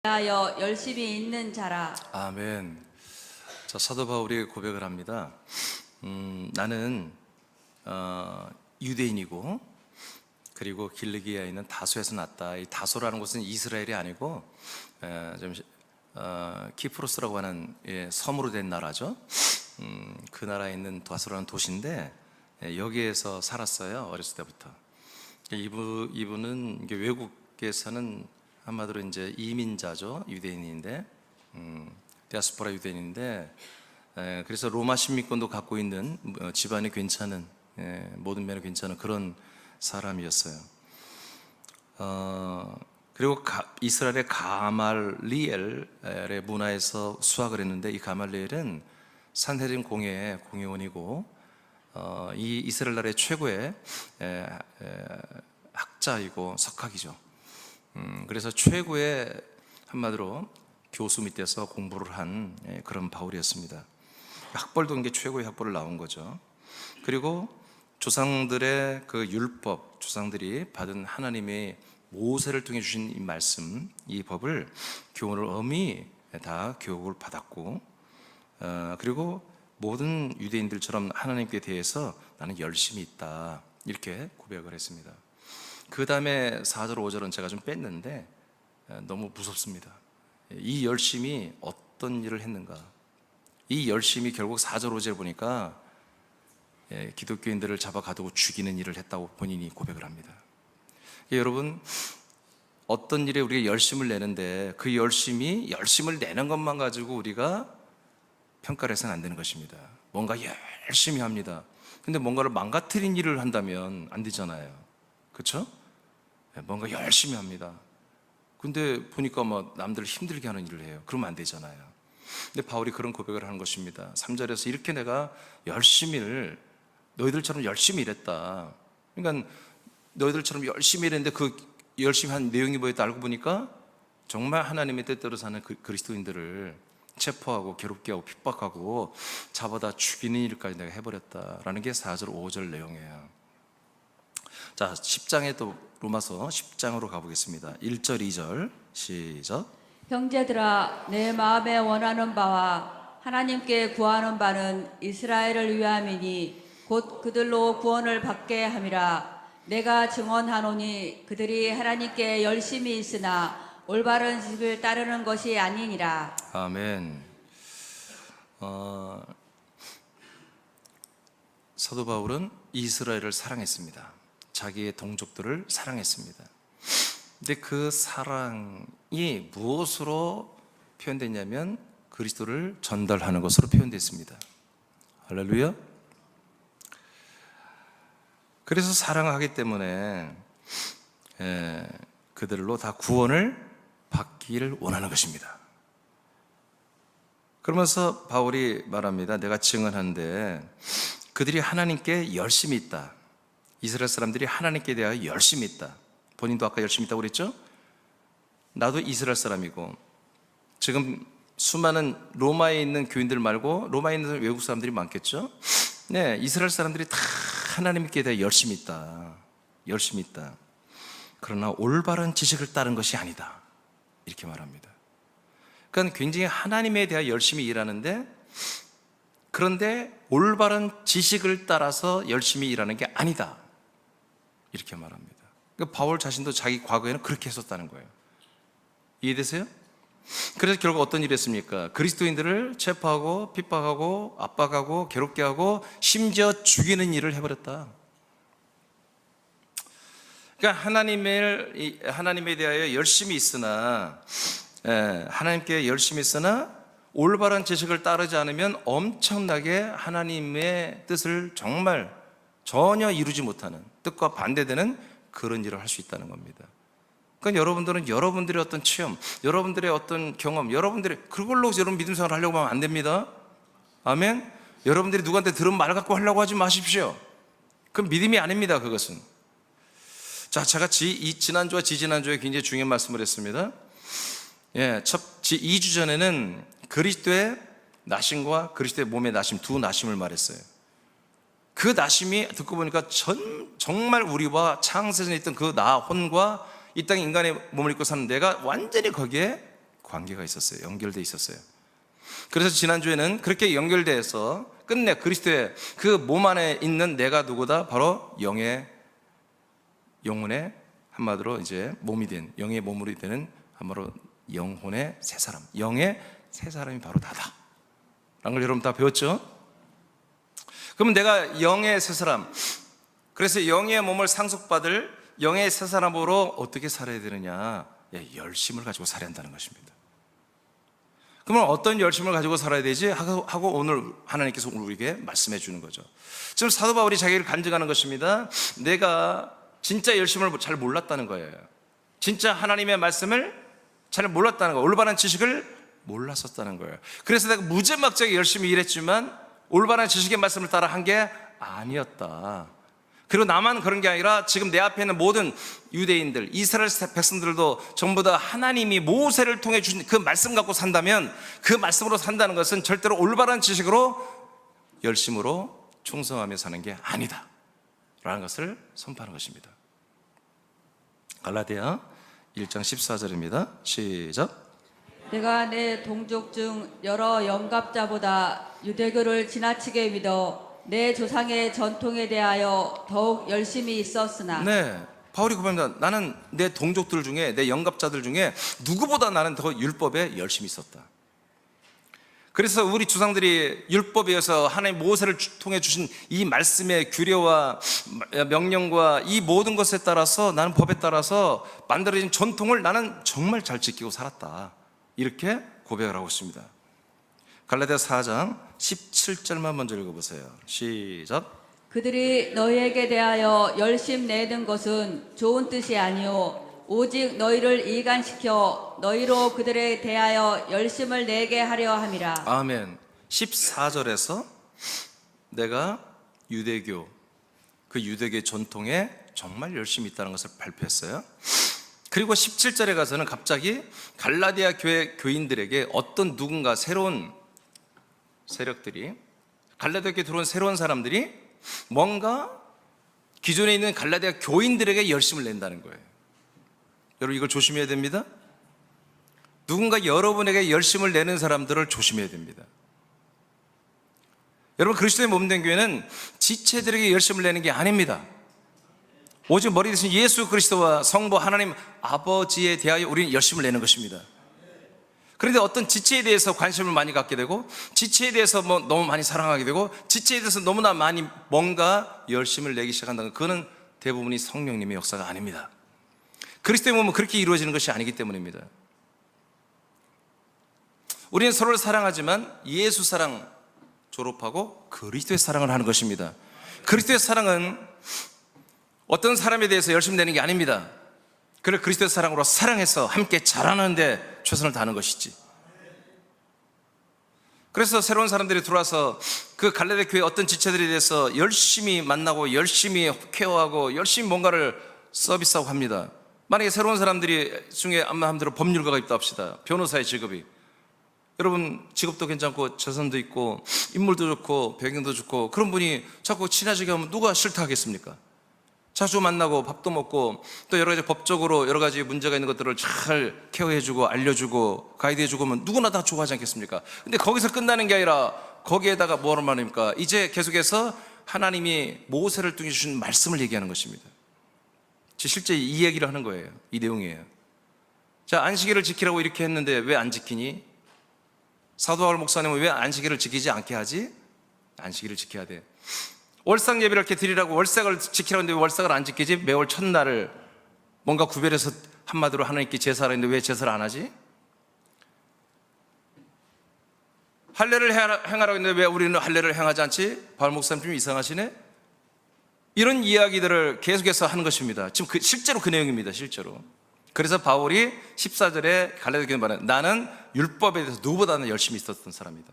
하여 열심히 있는 자라. 아멘. 자, 사도 바울이 고백을 합니다. 나는 유대인이고 그리고 길르기아에 있는 다소에서 났다. 이 다소라는 곳은 이스라엘이 아니고 키프로스라고 하는 섬으로 된 나라죠. 그 나라에 있는 다소라는 도시인데 여기에서 살았어요. 어렸을 때부터. 이분은 외국에서는 한마디로 이제 이민자죠. 유대인인데 디아스포라 유대인인데 그래서 로마 식민권도 갖고 있는 집안이 괜찮은 모든 면에 괜찮은 그런 사람이었어요. 그리고 이스라엘의 가말리엘의 문화에서 수학을 했는데 이 가말리엘은 산헤드린 공회의 공회원이고 이 이스라엘 나라의 최고의 학자이고 석학이죠. 그래서 최고의 한마디로 교수 밑에서 공부를 한 그런 바울이었습니다. 학벌도 이게 최고의 학벌을 나온 거죠. 그리고 조상들의 그 율법, 조상들이 받은 하나님의 모세를 통해 주신 이 말씀, 이 법을 교훈을 엄히 다 교육을 받았고, 그리고 모든 유대인들처럼 하나님께 대해서 나는 열심히 있다 이렇게 고백을 했습니다. 그 다음에 4절 5절은 제가 좀 뺐는데 너무 무섭습니다. 이 열심이 어떤 일을 했는가? 이 열심이 결국 4절 5절 보니까 기독교인들을 잡아 가두고 죽이는 일을 했다고 본인이 고백을 합니다. 여러분, 어떤 일에 우리가 열심을 내는데 그 열심을 내는 것만 가지고 우리가 평가를 해서는 안 되는 것입니다. 뭔가 열심히 합니다. 근데 뭔가를 망가뜨린 일을 한다면 안 되잖아요. 그렇죠? 뭔가 열심히 합니다. 근데 보니까 뭐 남들을 힘들게 하는 일을 해요. 그러면 안 되잖아요. 근데 바울이 그런 고백을 하는 것입니다. 3절에서 이렇게 내가 너희들처럼 열심히 일했다. 그러니까 너희들처럼 열심히 일했는데 그 열심히 한 내용이 뭐였다 알고 보니까 정말 하나님의 뜻대로 사는 그리스도인들을 체포하고 괴롭게 하고 핍박하고 잡아다 죽이는 일까지 내가 해버렸다라는 게 4절 5절 내용이에요. 자, 10장에 또 로마서 10장으로 가보겠습니다. 1절 2절 시작. 형제들아, 내 마음에 원하는 바와 하나님께 구하는 바는 이스라엘을 위함이니 곧 그들로 구원을 받게 함이라. 내가 증언하노니 그들이 하나님께 열심히 있으나 올바른 지식을 따르는 것이 아니니라. 아멘. 사도 바울은 이스라엘을 사랑했습니다. 자기의 동족들을 사랑했습니다. 근데 그 사랑이 무엇으로 표현됐냐면 그리스도를 전달하는 것으로 표현됐습니다. 할렐루야. 그래서 사랑하기 때문에 그들로 다 구원을 받기를 원하는 것입니다. 그러면서 바울이 말합니다. 내가 증언하는데 그들이 하나님께 열심히 있다. 이스라엘 사람들이 하나님께 대하여 열심히 있다. 본인도 아까 열심히 있다고 그랬죠? 나도 이스라엘 사람이고 지금 수많은 로마에 있는 교인들 말고 로마에 있는 외국 사람들이 많겠죠? 네, 이스라엘 사람들이 다 하나님께 대하여 열심히 있다. 열심히 있다. 그러나 올바른 지식을 따른 것이 아니다. 이렇게 말합니다. 그러니까 굉장히 하나님에 대하여 열심히 일하는데 그런데 올바른 지식을 따라서 열심히 일하는 게 아니다. 이렇게 말합니다. 그러니까 바울 자신도 자기 과거에는 그렇게 했었다는 거예요. 이해되세요? 그래서 결국 어떤 일이 했습니까? 그리스도인들을 체포하고 핍박하고 압박하고 괴롭게 하고 심지어 죽이는 일을 해버렸다. 그러니까 하나님에 대하여 열심히 있으나 하나님께 열심히 있으나 올바른 지식을 따르지 않으면 엄청나게 하나님의 뜻을 정말 전혀 이루지 못하는 뜻과 반대되는 그런 일을 할 수 있다는 겁니다. 그러니까 여러분들은 여러분들의 어떤 체험, 여러분들의 어떤 경험, 그걸로 여러분 믿음 생활을 하려고 하면 안 됩니다. 아멘. 여러분들이 누구한테 들은 말 갖고 하려고 하지 마십시오. 그건 믿음이 아닙니다. 그것은. 자, 제가 지난주와 지지난주에 굉장히 중요한 말씀을 했습니다. 2주 전에는 그리스도의 나심과 그리스도의 몸의 나심, 두 나심을 말했어요. 그 나심이 듣고 보니까 정말 우리와 창세전에 있던 그 나 혼과 이 땅에 인간의 몸을 입고 사는 내가 완전히 거기에 관계가 있었어요. 연결돼 있었어요. 그래서 지난주에는 그렇게 연결돼서 끝내 그리스도의 그 몸 안에 있는 내가 누구다? 바로 영혼의 한마디로 이제 몸이 된, 영의 몸으로 되는 한마디로 영혼의 새 사람, 영의 새 사람이 바로 나다 라는 걸 여러분 다 배웠죠? 그러면 내가 영의 새 사람, 그래서 영의 몸을 상속받을 영의 새 사람으로 어떻게 살아야 되느냐? 열심을 가지고 살아야 한다는 것입니다. 그러면 어떤 열심을 가지고 살아야 되지? 하고 오늘 하나님께서 우리에게 말씀해 주는 거죠. 지금 사도 바울이 자기를 간증하는 것입니다. 내가 진짜 열심을 잘 몰랐다는 거예요. 진짜 하나님의 말씀을 잘 몰랐다는 거예요. 올바른 지식을 몰랐었다는 거예요. 그래서 내가 무지막지하게 열심히 일했지만 올바른 지식의 말씀을 따라 한 게 아니었다. 그리고 나만 그런 게 아니라 지금 내 앞에 있는 모든 유대인들, 이스라엘 백성들도 전부 다 하나님이 모세를 통해 주신 그 말씀 갖고 산다면 그 말씀으로 산다는 것은 절대로 올바른 지식으로 열심으로 충성하며 사는 게 아니다 라는 것을 선포하는 것입니다. 갈라디아 1장 14절입니다. 시작. 내가 내 동족 중 여러 영갑자보다 유대교를 지나치게 믿어 내 조상의 전통에 대하여 더욱 열심히 있었으나 네, 바울이 고백합니다. 나는 내 동족들 중에, 내 영갑자들 중에 누구보다 나는 더 율법에 열심히 있었다. 그래서 우리 주상들이 율법에 의해서 하나님 모세를 통해 주신 이 말씀의 규례와 명령과 이 모든 것에 따라서 나는 법에 따라서 만들어진 전통을 나는 정말 잘 지키고 살았다, 이렇게 고백을 하고 있습니다. 갈라디아 4장 17절만 먼저 읽어보세요. 시작. 그들이 너희에게 대하여 열심 내는 것은 좋은 뜻이 아니요 오직 너희를 이간시켜 너희로 그들에 대하여 열심을 내게 하려 함이라. 아멘. 14절에서 내가 유대교, 그 유대교의 전통에 정말 열심히 있다는 것을 발표했어요. 그리고 17절에 가서는 갑자기 갈라디아 교회 교인들에게 어떤 누군가 새로운 세력들이, 갈라디아 교회에 들어온 새로운 사람들이 뭔가 기존에 있는 갈라디아 교인들에게 열심을 낸다는 거예요. 여러분 이걸 조심해야 됩니다. 누군가 여러분에게 열심을 내는 사람들을 조심해야 됩니다. 여러분 그리스도의 몸된 교회는 지체들에게 열심을 내는 게 아닙니다. 오직 머리 대신 예수 그리스도와 성부 하나님 아버지에 대하여 우리는 열심을 내는 것입니다. 그런데 어떤 지체에 대해서 관심을 많이 갖게 되고 지체에 대해서 너무 많이 사랑하게 되고 지체에 대해서 너무나 많이 뭔가 열심을 내기 시작한다는 것, 그거는 대부분이 성령님의 역사가 아닙니다. 그리스도의 몸은 그렇게 이루어지는 것이 아니기 때문입니다. 우리는 서로를 사랑하지만 예수 사랑 졸업하고 그리스도의 사랑을 하는 것입니다. 그리스도의 사랑은 어떤 사람에 대해서 열심히 내는 게 아닙니다. 그를 그리스도의 사랑으로 사랑해서 함께 자라는 데 최선을 다하는 것이지. 그래서 새로운 사람들이 들어와서 그 갈라디아 교회 어떤 지체들에 대해서 열심히 만나고 열심히 케어하고 열심히 뭔가를 서비스하고 합니다. 만약에 새로운 사람들이 중에 마음대로 법률가가 있다 합시다. 변호사의 직업이, 여러분 직업도 괜찮고 재산도 있고 인물도 좋고 배경도 좋고 그런 분이 자꾸 친해지게 하면 누가 싫다 하겠습니까? 자주 만나고 밥도 먹고 또 여러 가지 법적으로 여러 가지 문제가 있는 것들을 잘 케어해주고 알려주고 가이드해주고 하면 누구나 다 좋아하지 않겠습니까? 근데 거기서 끝나는 게 아니라 거기에다가 뭐라는 말입니까? 이제 계속해서 하나님이 모세를 통해 주신 말씀을 얘기하는 것입니다. 실제 이 얘기를 하는 거예요. 이 내용이에요. 자, 안식일을 지키라고 이렇게 했는데 왜 안 지키니? 사도 바울 목사님은 왜 안식일을 지키지 않게 하지? 안식일을 지켜야 돼. 월삭 예배를 이렇게 드리라고 월삭을 지키라고 했는데 왜 월삭을 안 지키지? 매월 첫날을 뭔가 구별해서 한마디로 하나님께 제사를 했는데 왜 제사를 안 하지? 할례를 행하라고 했는데 왜 우리는 할례를 행하지 않지? 바울 목사님 좀 이상하시네? 이런 이야기들을 계속해서 하는 것입니다. 지금 실제로 그 내용입니다. 실제로. 그래서 바울이 14절에 갈라디아 교회에 말하는, 나는 율법에 대해서 누구보다는 열심히 있었던 사람이다.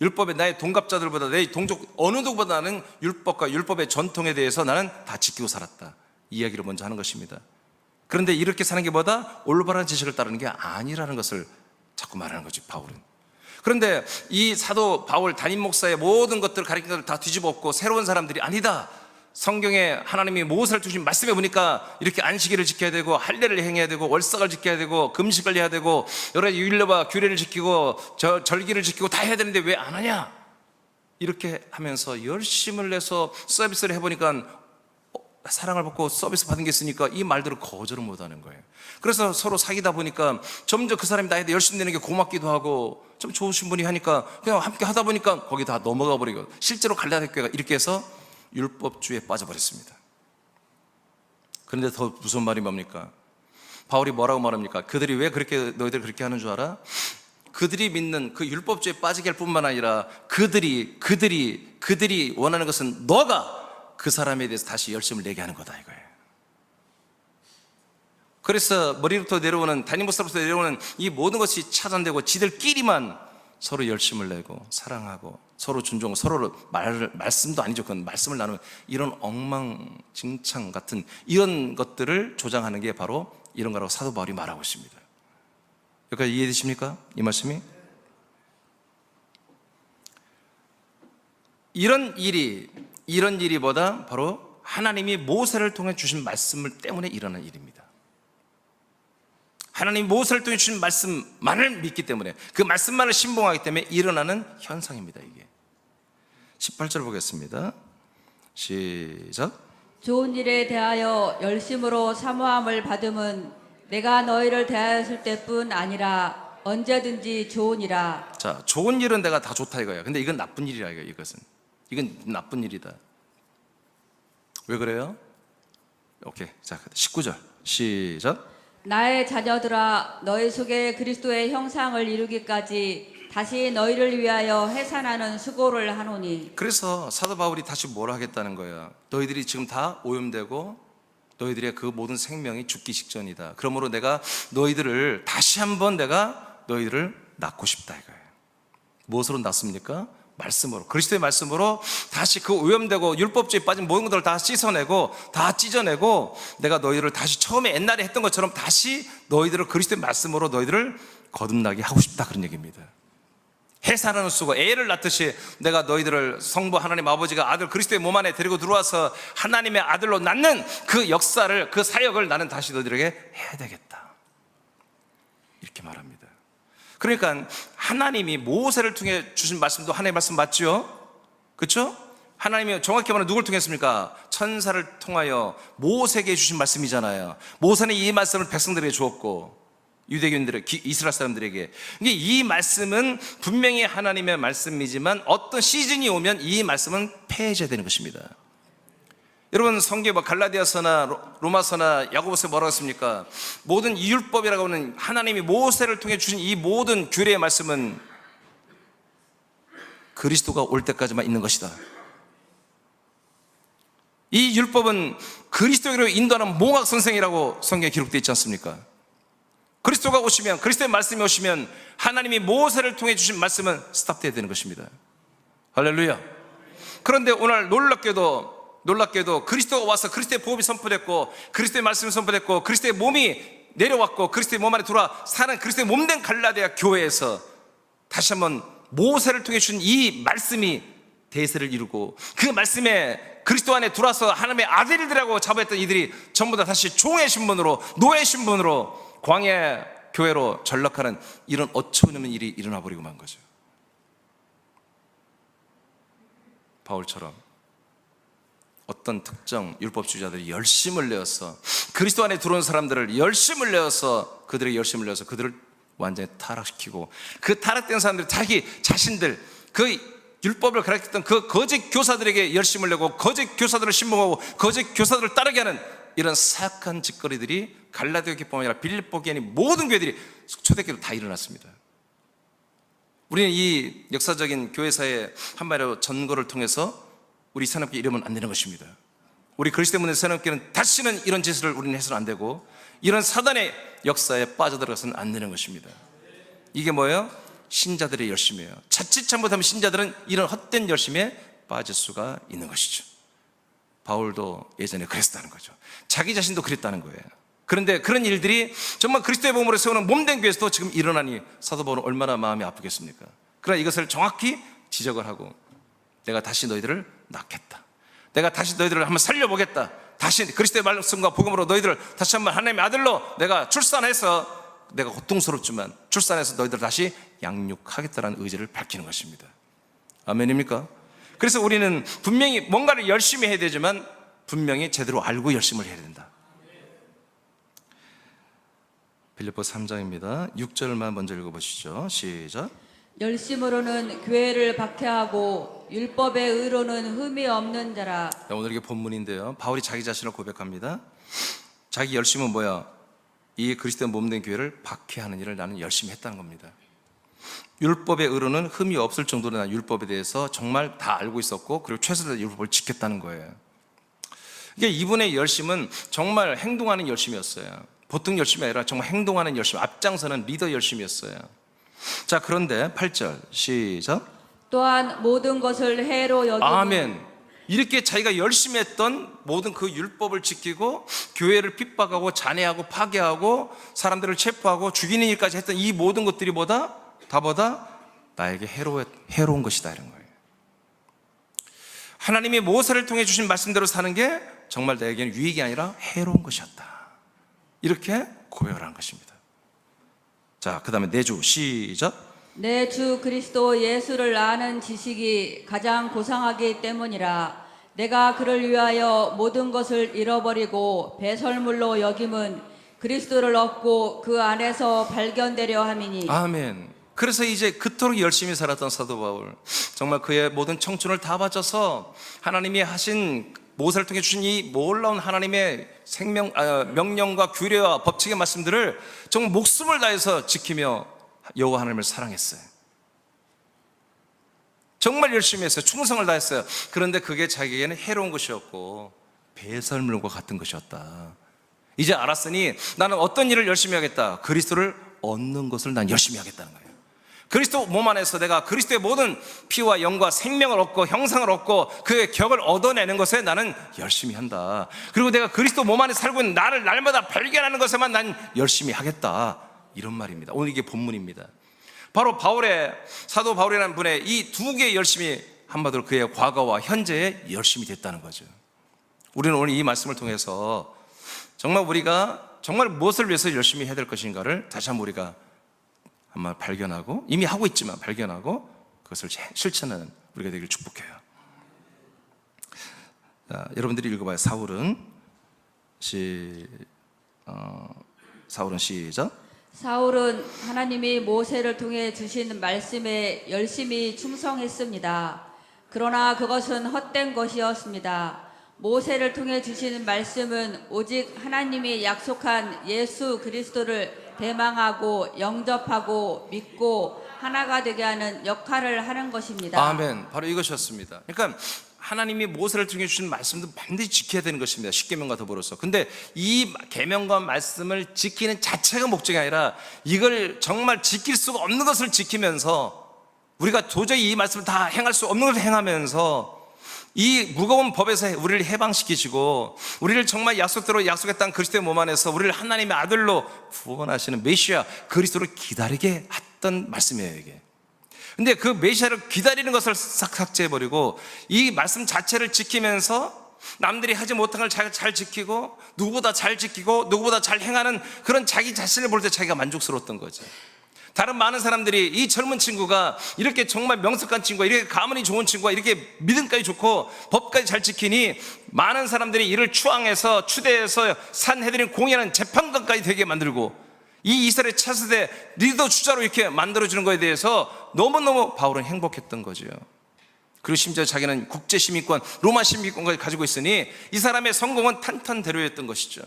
율법에 나의 동갑자들보다 내 동족 어느 누구보다 나는 율법과 율법의 전통에 대해서 나는 다 지키고 살았다, 이 이야기를 먼저 하는 것입니다. 그런데 이렇게 사는 게 뭐다? 올바른 지식을 따르는 게 아니라는 것을 자꾸 말하는 거지, 바울은. 그런데 이 사도 바울 담임 목사의 모든 것들을 가르친 것을 다 뒤집어 엎고 새로운 사람들이 아니다, 성경에 하나님이 모세를 주신 말씀에 보니까 이렇게 안식일을 지켜야 되고 할례를 행해야 되고 월삭을 지켜야 되고 금식을 해야 되고 여러 가지 유일과 규례를 지키고 절기를 지키고 다 해야 되는데 왜 안 하냐? 이렇게 하면서 열심을 내서 서비스를 해보니까 사랑을 받고 서비스 받은 게 있으니까 이 말들을 거절을 못하는 거예요. 그래서 서로 사귀다 보니까 점점 그 사람이 나한테 열심히 내는 게 고맙기도 하고 좀 좋으신 분이 하니까 그냥 함께 하다 보니까 거기 다 넘어가 버리고 실제로 갈라디 교회가 이렇게 해서 율법주의에 빠져버렸습니다. 그런데 더 무서운 말이 뭡니까? 바울이 뭐라고 말합니까? 그들이 왜 그렇게 너희들 그렇게 하는 줄 알아? 그들이 믿는 그 율법주의에 빠지게 할 뿐만 아니라 그들이 원하는 것은 너가 그 사람에 대해서 다시 열심을 내게 하는 거다 이거예요. 그래서 머리부터 내려오는 담임 목사로부터 내려오는 이 모든 것이 차단되고 지들끼리만 서로 열심을 내고 사랑하고 서로 존중하고 서로를 말씀도 아니죠. 그건 말씀을 나누는 이런 엉망진창 같은 이런 것들을 조장하는 게 바로 이런 거라고 사도 바울이 말하고 있습니다. 여기까지 이해되십니까? 이 말씀이? 이런 일이보다 바로 하나님이 모세를 통해 주신 말씀을 때문에 일어난 일입니다. 하나님이 모세를 통해 주신 말씀만을 믿기 때문에 그 말씀만을 신봉하기 때문에 일어나는 현상입니다. 이게 18절 보겠습니다. 시작. 좋은 일에 대하여 열심으로 사모함을 받음은 내가 너희를 대하였을 때뿐 아니라 언제든지 좋으니라. 자, 좋은 일은 내가 다 좋다 이거야. 근데 이건 나쁜 일이라 이거야. 이건 나쁜 일이다. 왜 그래요? 오케이. 자, 19절 시작. 나의 자녀들아 너희 속에 그리스도의 형상을 이루기까지 다시 너희를 위하여 해산하는 수고를 하노니. 그래서 사도 바울이 다시 뭘 하겠다는 거야. 너희들이 지금 다 오염되고 너희들의 그 모든 생명이 죽기 직전이다. 그러므로 내가 너희들을 다시 한번 내가 너희들을 낳고 싶다 이거예요. 무엇으로 낳습니까? 말씀으로, 그리스도의 말씀으로 다시 그 오염되고 율법주의에 빠진 모든 것들을 다 씻어내고 다 찢어내고 내가 너희들을 다시 처음에 옛날에 했던 것처럼 다시 너희들을 그리스도의 말씀으로 너희들을 거듭나게 하고 싶다 그런 얘기입니다. 해산하는 수고, 애를 낳듯이 내가 너희들을 성부 하나님 아버지가 아들 그리스도의 몸 안에 데리고 들어와서 하나님의 아들로 낳는 그 역사를, 그 사역을 나는 다시 너희들에게 해야 되겠다 이렇게 말합니다. 그러니까 하나님이 모세를 통해 주신 말씀도 하나님의 말씀 맞죠? 그렇죠? 하나님이 정확히 말하면 누굴 통했습니까? 천사를 통하여 모세에게 주신 말씀이잖아요. 모세는 이 말씀을 백성들에게 주었고 유대인들에게, 이스라엘 사람들에게. 이 말씀은 분명히 하나님의 말씀이지만 어떤 시즌이 오면 이 말씀은 폐해져야 되는 것입니다. 여러분 성경 갈라디아서나 로마서나 야고보서에 뭐라고 했습니까? 모든 율법이라고 하는 하나님이 모세를 통해 주신 이 모든 규례의 말씀은 그리스도가 올 때까지만 있는 것이다. 이 율법은 그리스도로 인도하는 몽학 선생이라고 성경에 기록되어 있지 않습니까? 그리스도가 오시면, 그리스도의 말씀이 오시면 하나님이 모세를 통해 주신 말씀은 스탑되어야 되는 것입니다. 할렐루야. 그런데 오늘 놀랍게도 그리스도가 와서 그리스도의 복음이 선포됐고 그리스도의 말씀이 선포됐고 그리스도의 몸이 내려왔고 그리스도의 몸 안에 들어와 사는 그리스도의 몸된 갈라디아 교회에서 다시 한번 모세를 통해 주신 이 말씀이 대세를 이루고 그 말씀에 그리스도 안에 들어와서 하나님의 아들이라고 자부했던 이들이 전부 다 다시 종의 신분으로, 노예 신분으로 광야 교회로 전락하는 이런 어처구니없는 일이 일어나 버리고 만 거죠. 바울처럼 어떤 특정 율법주의자들이 열심을 내어서 그리스도 안에 들어온 사람들을 열심을 내어서 그들에게 열심을 내어서 그들을 완전히 타락시키고 그 타락된 사람들이 자기 자신들 그 율법을 가르쳤던 그 거짓 교사들에게 열심을 내고 거짓 교사들을 신봉하고 거짓 교사들을 따르게 하는 이런 사악한 짓거리들이 갈라디아 교회뿐만 아니라 빌립보 교회 아닌 모든 교회들이 초대교회로 다 일어났습니다. 우리는 이 역사적인 교회사의 한마디로 전거를 통해서 우리 새롭게 이러면 안 되는 것입니다. 우리 그리스도 문의 새롭게는 다시는 이런 짓을 우리는 해서는 안 되고 이런 사단의 역사에 빠져들어서는 안 되는 것입니다. 이게 뭐예요? 신자들의 열심이에요. 자칫 잘못하면 신자들은 이런 헛된 열심에 빠질 수가 있는 것이죠. 바울도 예전에 그랬다는 거죠. 자기 자신도 그랬다는 거예요. 그런데 그런 일들이 정말 그리스도의 몸으로 세우는 몸된 교회에서도 지금 일어나니 사도 바울은 얼마나 마음이 아프겠습니까? 그러나 이것을 정확히 지적을 하고 내가 다시 너희들을 낳겠다. 내가 다시 너희들을 한번 살려보겠다. 다시 그리스도의 말씀과 복음으로 너희들을 다시 한번 하나님의 아들로 내가 출산해서, 내가 고통스럽지만 출산해서 너희들을 다시 양육하겠다는 의지를 밝히는 것입니다. 아멘입니까? 그래서 우리는 분명히 뭔가를 열심히 해야 되지만 분명히 제대로 알고 열심을 해야 된다. 빌립보 3장입니다. 6절만 먼저 읽어보시죠. 시작. 열심으로는 교회를 박해하고 율법의 의로는 흠이 없는 자라. 오늘 이게 본문인데요. 바울이 자기 자신을 고백합니다. 자기 열심은 뭐야? 이 그리스도의 몸된 교회를 박해하는 일을 나는 열심히 했다는 겁니다. 율법의 의로는 흠이 없을 정도로 난 율법에 대해서 정말 다 알고 있었고, 그리고 최선의 율법을 지켰다는 거예요. 이게 이분의 열심은 정말 행동하는 열심이었어요. 보통 열심이 아니라 정말 행동하는 열심, 앞장서는 리더 열심이었어요. 자, 그런데 8절 시작. 또한 모든 것을 해로 여기고. 아멘. 이렇게 자기가 열심히 했던 모든 그 율법을 지키고 교회를 핍박하고 잔해하고 파괴하고 사람들을 체포하고 죽이는 일까지 했던 이 모든 것들이 다보다 나에게 해로운 것이다, 이런 거예요. 하나님이 모세를 통해 주신 말씀대로 사는 게 정말 나에게는 유익이 아니라 해로운 것이었다, 이렇게 고백을 한 것입니다. 자, 그 다음에 내주 시작. 내 주 그리스도 예수를 아는 지식이 가장 고상하기 때문이라. 내가 그를 위하여 모든 것을 잃어버리고 배설물로 여김은 그리스도를 얻고 그 안에서 발견되려 함이니. 아멘. 그래서 이제 그토록 열심히 살았던 사도 바울, 정말 그의 모든 청춘을 다 바쳐서 하나님이 하신, 모세를 통해 주신 이 놀라운 하나님의 명령과 규례와 법칙의 말씀들을 정말 목숨을 다해서 지키며 여호와 하나님을 사랑했어요. 정말 열심히 했어요. 충성을 다했어요. 그런데 그게 자기에게는 해로운 것이었고 배설물과 같은 것이었다. 이제 알았으니 나는 어떤 일을 열심히 하겠다. 그리스도를 얻는 것을 난 열심히 하겠다는 거예요. 그리스도 몸 안에서 내가 그리스도의 모든 피와 영과 생명을 얻고 형상을 얻고 그의 격을 얻어내는 것에 나는 열심히 한다. 그리고 내가 그리스도 몸 안에 살고 있는 나를 날마다 발견하는 것에만 난 열심히 하겠다, 이런 말입니다. 오늘 이게 본문입니다. 바로 사도 바울이라는 분의 이 두 개의 열심이 한마디로 그의 과거와 현재에 열심이 됐다는 거죠. 우리는 오늘 이 말씀을 통해서 정말 우리가 정말 무엇을 위해서 열심히 해야 될 것인가를 다시 한번 우리가 아마 발견하고, 이미 하고 있지만 발견하고 그것을 실천하는 우리가 되기를 축복해요. 자, 여러분들이 읽어봐요. 사울은 시작. 사울은 하나님이 모세를 통해 주신 말씀에 열심히 충성했습니다. 그러나 그것은 헛된 것이었습니다. 모세를 통해 주신 말씀은 오직 하나님이 약속한 예수 그리스도를 대망하고 영접하고 믿고 하나가 되게 하는 역할을 하는 것입니다. 아멘. 바로 이것이었습니다. 그러니까 하나님이 모세를 통해 주신 말씀도 반드시 지켜야 되는 것입니다. 십계명과 더불어서. 근데 이 계명과 말씀을 지키는 자체가 목적이 아니라 이걸 정말 지킬 수가 없는 것을 지키면서, 우리가 도저히 이 말씀을 다 행할 수 없는 것을 행하면서 이 무거운 법에서 우리를 해방시키시고 우리를 정말 약속대로 약속했던 그리스도의 몸 안에서 우리를 하나님의 아들로 구원하시는 메시아 그리스도를 기다리게 했던 말씀이에요, 이게. 근데 그 메시아를 기다리는 것을 싹 삭제해버리고 이 말씀 자체를 지키면서 남들이 하지 못한 걸 자기가 잘 지키고 누구보다 잘 지키고 누구보다 잘 행하는 그런 자기 자신을 볼 때 자기가 만족스러웠던 거죠. 다른 많은 사람들이 이 젊은 친구가 이렇게 정말 명석한 친구가, 이렇게 가문이 좋은 친구가, 이렇게 믿음까지 좋고 법까지 잘 지키니 많은 사람들이 이를 추앙해서 추대해서 산해드린 공연하는 재판관까지 되게 만들고, 이 이스라엘 차세대 리더 주자로 이렇게 만들어주는 것에 대해서 너무너무 바울은 행복했던 거죠. 그리고 심지어 자기는 국제시민권, 로마 시민권까지 가지고 있으니 이 사람의 성공은 탄탄대로였던 것이죠.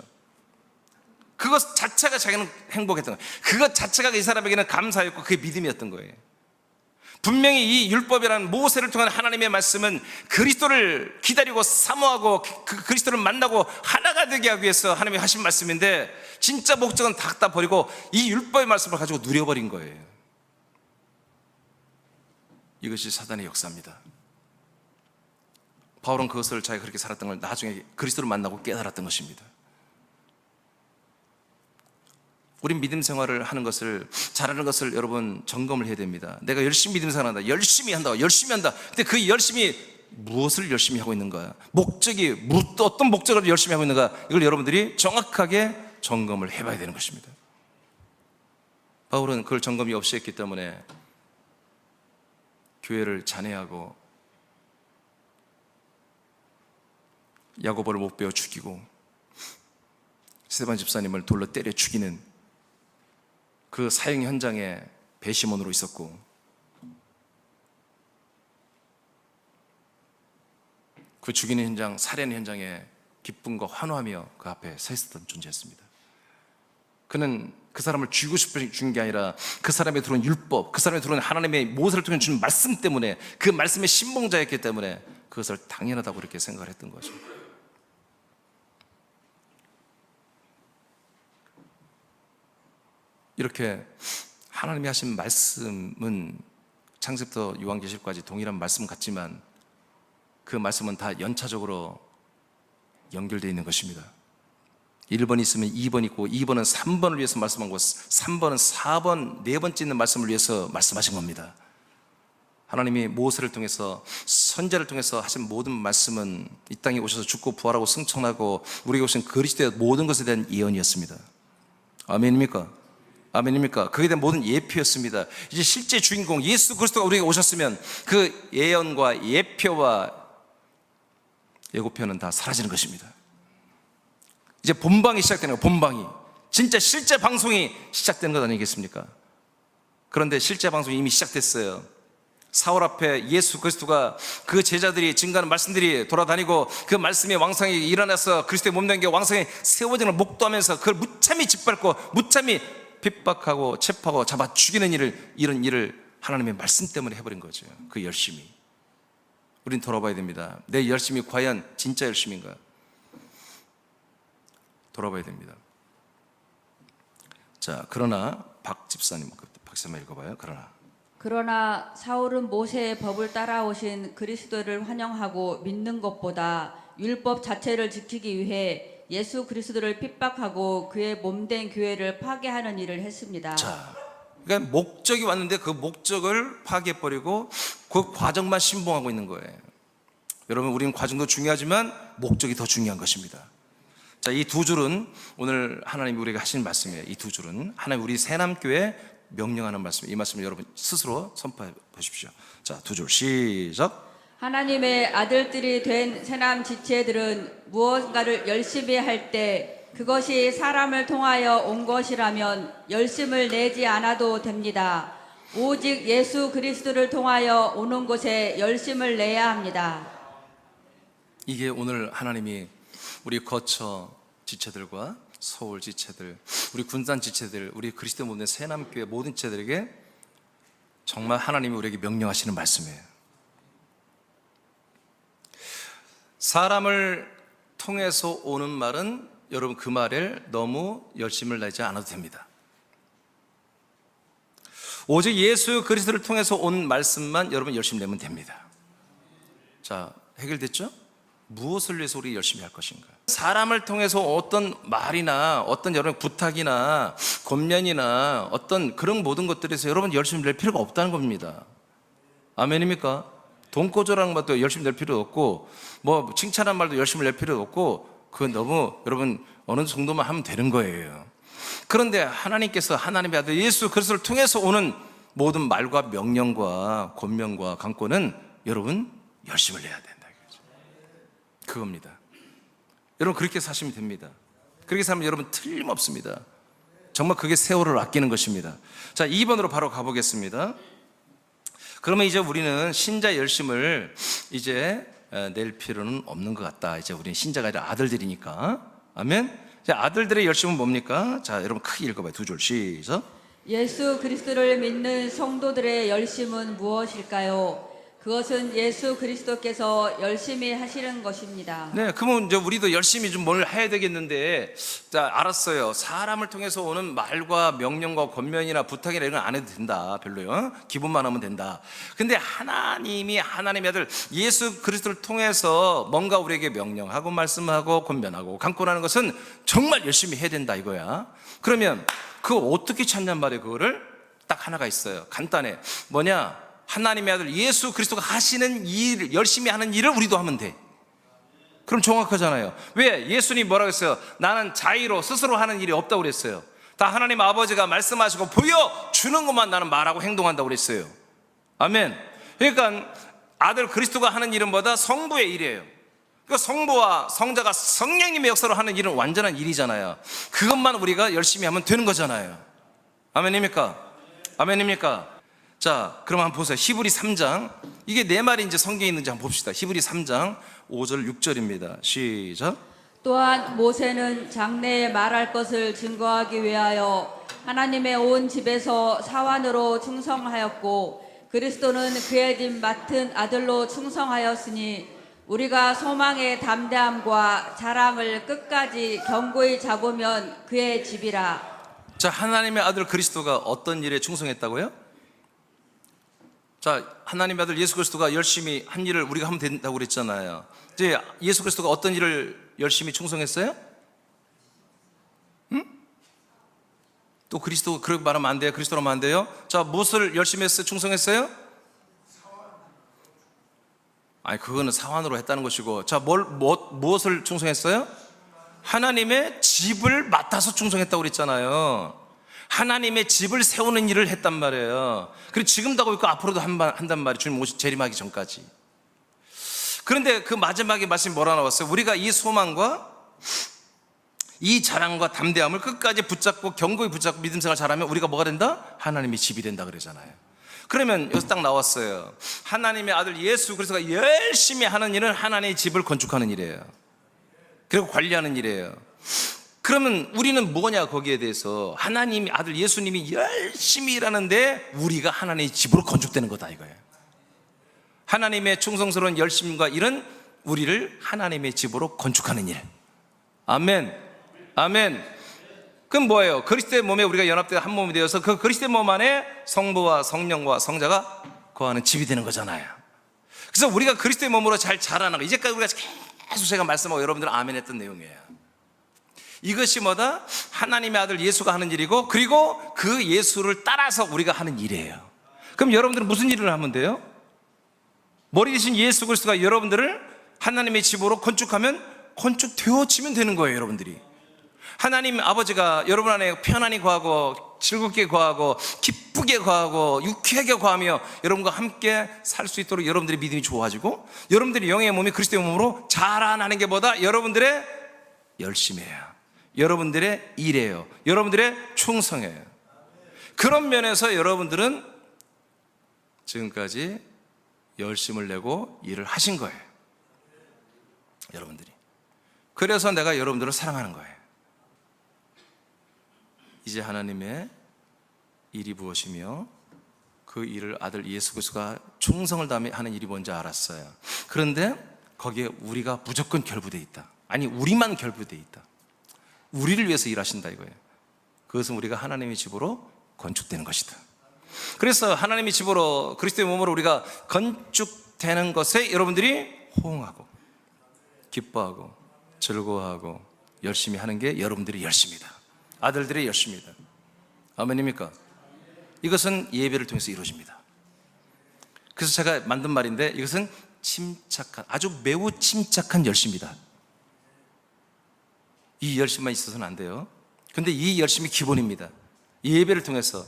그것 자체가 자기는 행복했던 거예요. 그것 자체가 이 사람에게는 감사였고 그게 믿음이었던 거예요. 분명히 이 율법이라는 모세를 통한 하나님의 말씀은 그리스도를 기다리고 사모하고 그 그리스도를 만나고 하나가 되게 하기 위해서 하나님이 하신 말씀인데, 진짜 목적은 다 갖다 버리고 이 율법의 말씀을 가지고 누려버린 거예요. 이것이 사단의 역사입니다. 바울은 그것을 자기가 그렇게 살았던 걸 나중에 그리스도를 만나고 깨달았던 것입니다. 우린 믿음 생활을 하는 것을, 잘하는 것을 여러분 점검을 해야 됩니다. 내가 열심히 믿음 생활한다, 열심히 한다, 열심히 한다. 근데 그 열심히 무엇을 열심히 하고 있는가, 목적이 어떤 목적으로 열심히 하고 있는가, 이걸 여러분들이 정확하게 점검을 해봐야 되는 것입니다. 바울은 그걸 점검이 없이 했기 때문에 교회를 잔해하고 야고보를 못 배워 죽이고 스데반 집사님을 돌로 때려 죽이는 그 사형 현장에 배심원으로 있었고, 그 죽이는 현장, 살해하는 현장에 기쁨과 환호하며 그 앞에 서 있었던 존재였습니다. 그는 그 사람을 죽이고 싶어 죽인 게 아니라 그 사람에 들어온 율법, 그 사람에 들어온 하나님의 모세를 통해 주는 말씀 때문에, 그 말씀의 신봉자였기 때문에 그것을 당연하다고 그렇게 생각을 했던 거죠. 이렇게 하나님이 하신 말씀은 창세부터 요한계시록까지 동일한 말씀 같지만 그 말씀은 다 연차적으로 연결되어 있는 것입니다. 1번 있으면 2번 있고, 2번은 3번을 위해서 말씀한 것, 3번은 4번, 네 번째 있는 말씀을 위해서 말씀하신 겁니다. 하나님이 모세를 통해서, 선지자를 통해서 하신 모든 말씀은 이 땅에 오셔서 죽고 부활하고 승천하고 우리에게 오신 그리스도의 모든 것에 대한 예언이었습니다. 아멘입니까? 아멘입니까? 그에 대한 모든 예표였습니다. 이제 실제 주인공 예수 그리스도가 우리에게 오셨으면 그 예언과 예표와 예고편은 다 사라지는 것입니다. 이제 본방이 시작되는 거예요. 본방이, 진짜 실제 방송이 시작되는 것 아니겠습니까? 그런데 실제 방송이 이미 시작됐어요. 사울 앞에 예수 그리스도가, 그 제자들이 증거하는 말씀들이 돌아다니고 그 말씀이 왕성히 일어나서 그리스도의 몸된 게 왕성히 세워지는 걸 목도하면서 그걸 무참히 짓밟고 무참히 핍박하고 체포하고 잡아 죽이는 이런 일을 하나님의 말씀 때문에 해버린 거죠. 그 열심이. 우린 돌아봐야 됩니다. 내 열심이 과연 진짜 열심인가? 돌아봐야 됩니다. 자, 그러나 박 집사님, 박사님 읽어봐요. 그러나 사울은 모세의 법을 따라오신 그리스도를 환영하고 믿는 것보다 율법 자체를 지키기 위해 예수 그리스도를 핍박하고 그의 몸된 교회를 파괴하는 일을 했습니다. 자, 그러니까 목적이 왔는데 그 목적을 파괴해버리고 그 과정만 신봉하고 있는 거예요. 여러분, 우리는 과정도 중요하지만 목적이 더 중요한 것입니다. 자, 이 두 줄은 오늘 하나님이 우리에게 하신 말씀이에요. 이 두 줄은 하나님 우리 새남교회 명령하는 말씀이에요. 이 말씀을 여러분 스스로 선포해 보십시오. 자, 두 줄 시작. 하나님의 아들들이 된 새남 지체들은 무언가를 열심히 할 때 그것이 사람을 통하여 온 것이라면 열심을 내지 않아도 됩니다. 오직 예수 그리스도를 통하여 오는 것에 열심을 내야 합니다. 이게 오늘 하나님이 우리 거처 지체들과 서울 지체들, 우리 군산 지체들, 우리 그리스도 모든 새남교회 모든 지체들에게 정말 하나님이 우리에게 명령하시는 말씀이에요. 사람을 통해서 오는 말은 여러분 그 말에 너무 열심을 내지 않아도 됩니다. 오직 예수 그리스도를 통해서 온 말씀만 여러분 열심히 내면 됩니다. 자, 해결됐죠? 무엇을 위해서 우리 열심히 할 것인가? 사람을 통해서 어떤 말이나 어떤 여러분 부탁이나 권면이나 어떤 그런 모든 것들에서 여러분 열심히 낼 필요가 없다는 겁니다. 아멘입니까? 돈 꿔줘라는 말도 열심히 낼 필요도 없고, 뭐 칭찬한 말도 열심히 낼 필요도 없고, 그건 너무 여러분 어느 정도만 하면 되는 거예요. 그런데 하나님께서 하나님의 아들 예수 그리스도를 통해서 오는 모든 말과 명령과 권면과 강권은 여러분 열심을 내야 된다. 그겁니다. 여러분 그렇게 사시면 됩니다. 그렇게 살면 여러분 틀림없습니다. 정말 그게 세월을 아끼는 것입니다. 자, 2번으로 바로 가보겠습니다. 그러면 이제 우리는 신자 열심을 이제 낼 필요는 없는 것 같다. 이제 우리는 신자가 아니라 아들들이니까. 아멘. 자, 아들들의 열심은 뭡니까? 자, 여러분 크게 읽어봐요. 두 줄 시작. 예수 그리스도를 믿는 성도들의 열심은 무엇일까요? 그것은 예수 그리스도께서 열심히 하시는 것입니다. 네, 그러면 이제 우리도 열심히 좀 뭘 해야 되겠는데, 자, 알았어요. 사람을 통해서 오는 말과 명령과 권면이나 부탁이나 이런 건 안 해도 된다. 별로요. 기분만 하면 된다. 근데 하나님이 하나님의 아들 예수 그리스도를 통해서 뭔가 우리에게 명령하고 말씀하고 권면하고 강권하는 것은 정말 열심히 해야 된다 이거야. 그러면 그거 어떻게 찾냔 말이에요. 그거를 딱 하나가 있어요. 간단해. 뭐냐? 하나님의 아들 예수 그리스도가 하시는 일, 열심히 하는 일을 우리도 하면 돼. 그럼 정확하잖아요. 왜? 예수님이 뭐라고 했어요? 나는 자의로 스스로 하는 일이 없다고 그랬어요. 다 하나님 아버지가 말씀하시고 보여주는 것만 나는 말하고 행동한다고 그랬어요. 아멘. 그러니까 아들 그리스도가 하는 일은 뭐다? 성부의 일이에요. 그러니까 성부와 성자가 성령님의 역사로 하는 일은 완전한 일이잖아요. 그것만 우리가 열심히 하면 되는 거잖아요. 아멘입니까? 아멘입니까? 자, 그럼 한번 보세요. 히브리 3장. 이게 내 말이 이제 성경에 있는지 한번 봅시다. 히브리 3장 5절 6절입니다. 시작. 또한 모세는 장래에 말할 것을 증거하기 위하여 하나님의 온 집에서 사환으로 충성하였고 그리스도는 그의 집 맡은 아들로 충성하였으니 우리가 소망의 담대함과 자랑을 끝까지 견고히 잡으면 그의 집이라. 자, 하나님의 아들 그리스도가 어떤 일에 충성했다고요? 자, 하나님의 아들 예수 그리스도가 열심히 한 일을 우리가 하면 된다고 그랬잖아요. 이제 예수 그리스도가 어떤 일을 열심히 충성했어요? 또 그리스도 그렇게 말하면 안 돼요. 그리스도로 하면 안 돼요. 자, 무엇을 열심히 했어요? 충성했어요? 아니, 그거는 사환으로 했다는 것이고, 자, 무엇을 충성했어요? 하나님의 집을 맡아서 충성했다고 그랬잖아요. 하나님의 집을 세우는 일을 했단 말이에요. 그리고 지금도 하고 있고 앞으로도 한단 말이에요. 주님 재림하기 전까지. 그런데 그 마지막에 말씀이 뭐라 나왔어요? 우리가 이 소망과 이 자랑과 담대함을 끝까지 붙잡고 견고히 붙잡고 믿음 생활 잘하면 우리가 뭐가 된다? 하나님의 집이 된다 그러잖아요. 그러면 여기서 딱 나왔어요. 하나님의 아들 예수 그리스도가 열심히 하는 일은 하나님의 집을 건축하는 일이에요. 그리고 관리하는 일이에요. 그러면 우리는 뭐냐? 거기에 대해서 하나님의 아들 예수님이 열심히 일하는데 우리가 하나님의 집으로 건축되는 거다 이거예요. 하나님의 충성스러운 열심과 일은 우리를 하나님의 집으로 건축하는 일. 아멘. 아멘. 그럼 뭐예요? 그리스도의 몸에 우리가 연합되어 한 몸이 되어서 그 그리스도의 몸 안에 성부와 성령과 성자가 거하는 집이 되는 거잖아요. 그래서 우리가 그리스도의 몸으로 잘 자라나가, 이제까지 우리가 계속 제가 말씀하고 여러분들은 아멘 했던 내용이에요. 이것이 뭐다? 하나님의 아들 예수가 하는 일이고, 그리고 그 예수를 따라서 우리가 하는 일이에요. 그럼 여러분들은 무슨 일을 하면 돼요? 머리 대신 예수 그리스도가 여러분들을 하나님의 집으로 건축하면 건축되어지면 되는 거예요. 여러분들이 하나님 아버지가 여러분 안에 편안히 거하고 즐겁게 거하고 기쁘게 거하고 유쾌하게 거하며 여러분과 함께 살 수 있도록 여러분들의 믿음이 좋아지고 여러분들의 영의 몸이 그리스도의 몸으로 자라나는 게 뭐다? 여러분들의 열심이에요. 여러분들의 일이에요. 여러분들의 충성이에요. 그런 면에서 여러분들은 지금까지 열심을 내고 일을 하신 거예요. 여러분들이. 그래서 내가 여러분들을 사랑하는 거예요. 이제 하나님의 일이 무엇이며 그 일을 아들 예수 그리스도가 충성을 다하며 하는 일이 뭔지 알았어요. 그런데 거기에 우리가 무조건 결부되어 있다. 아니, 우리만 결부되어 있다. 우리를 위해서 일하신다 이거예요. 그것은 우리가 하나님의 집으로 건축되는 것이다. 그래서 하나님의 집으로 그리스도의 몸으로 우리가 건축되는 것에 여러분들이 호응하고 기뻐하고 즐거워하고 열심히 하는 게 여러분들의 열심이다. 아들들의 열심이다. 아멘입니까? 이것은 예배를 통해서 이루어집니다. 그래서 제가 만든 말인데 이것은 침착한, 아주 매우 침착한 열심이다. 이 열심만 있어서는 안 돼요. 근데 이 열심이 기본입니다. 이 예배를 통해서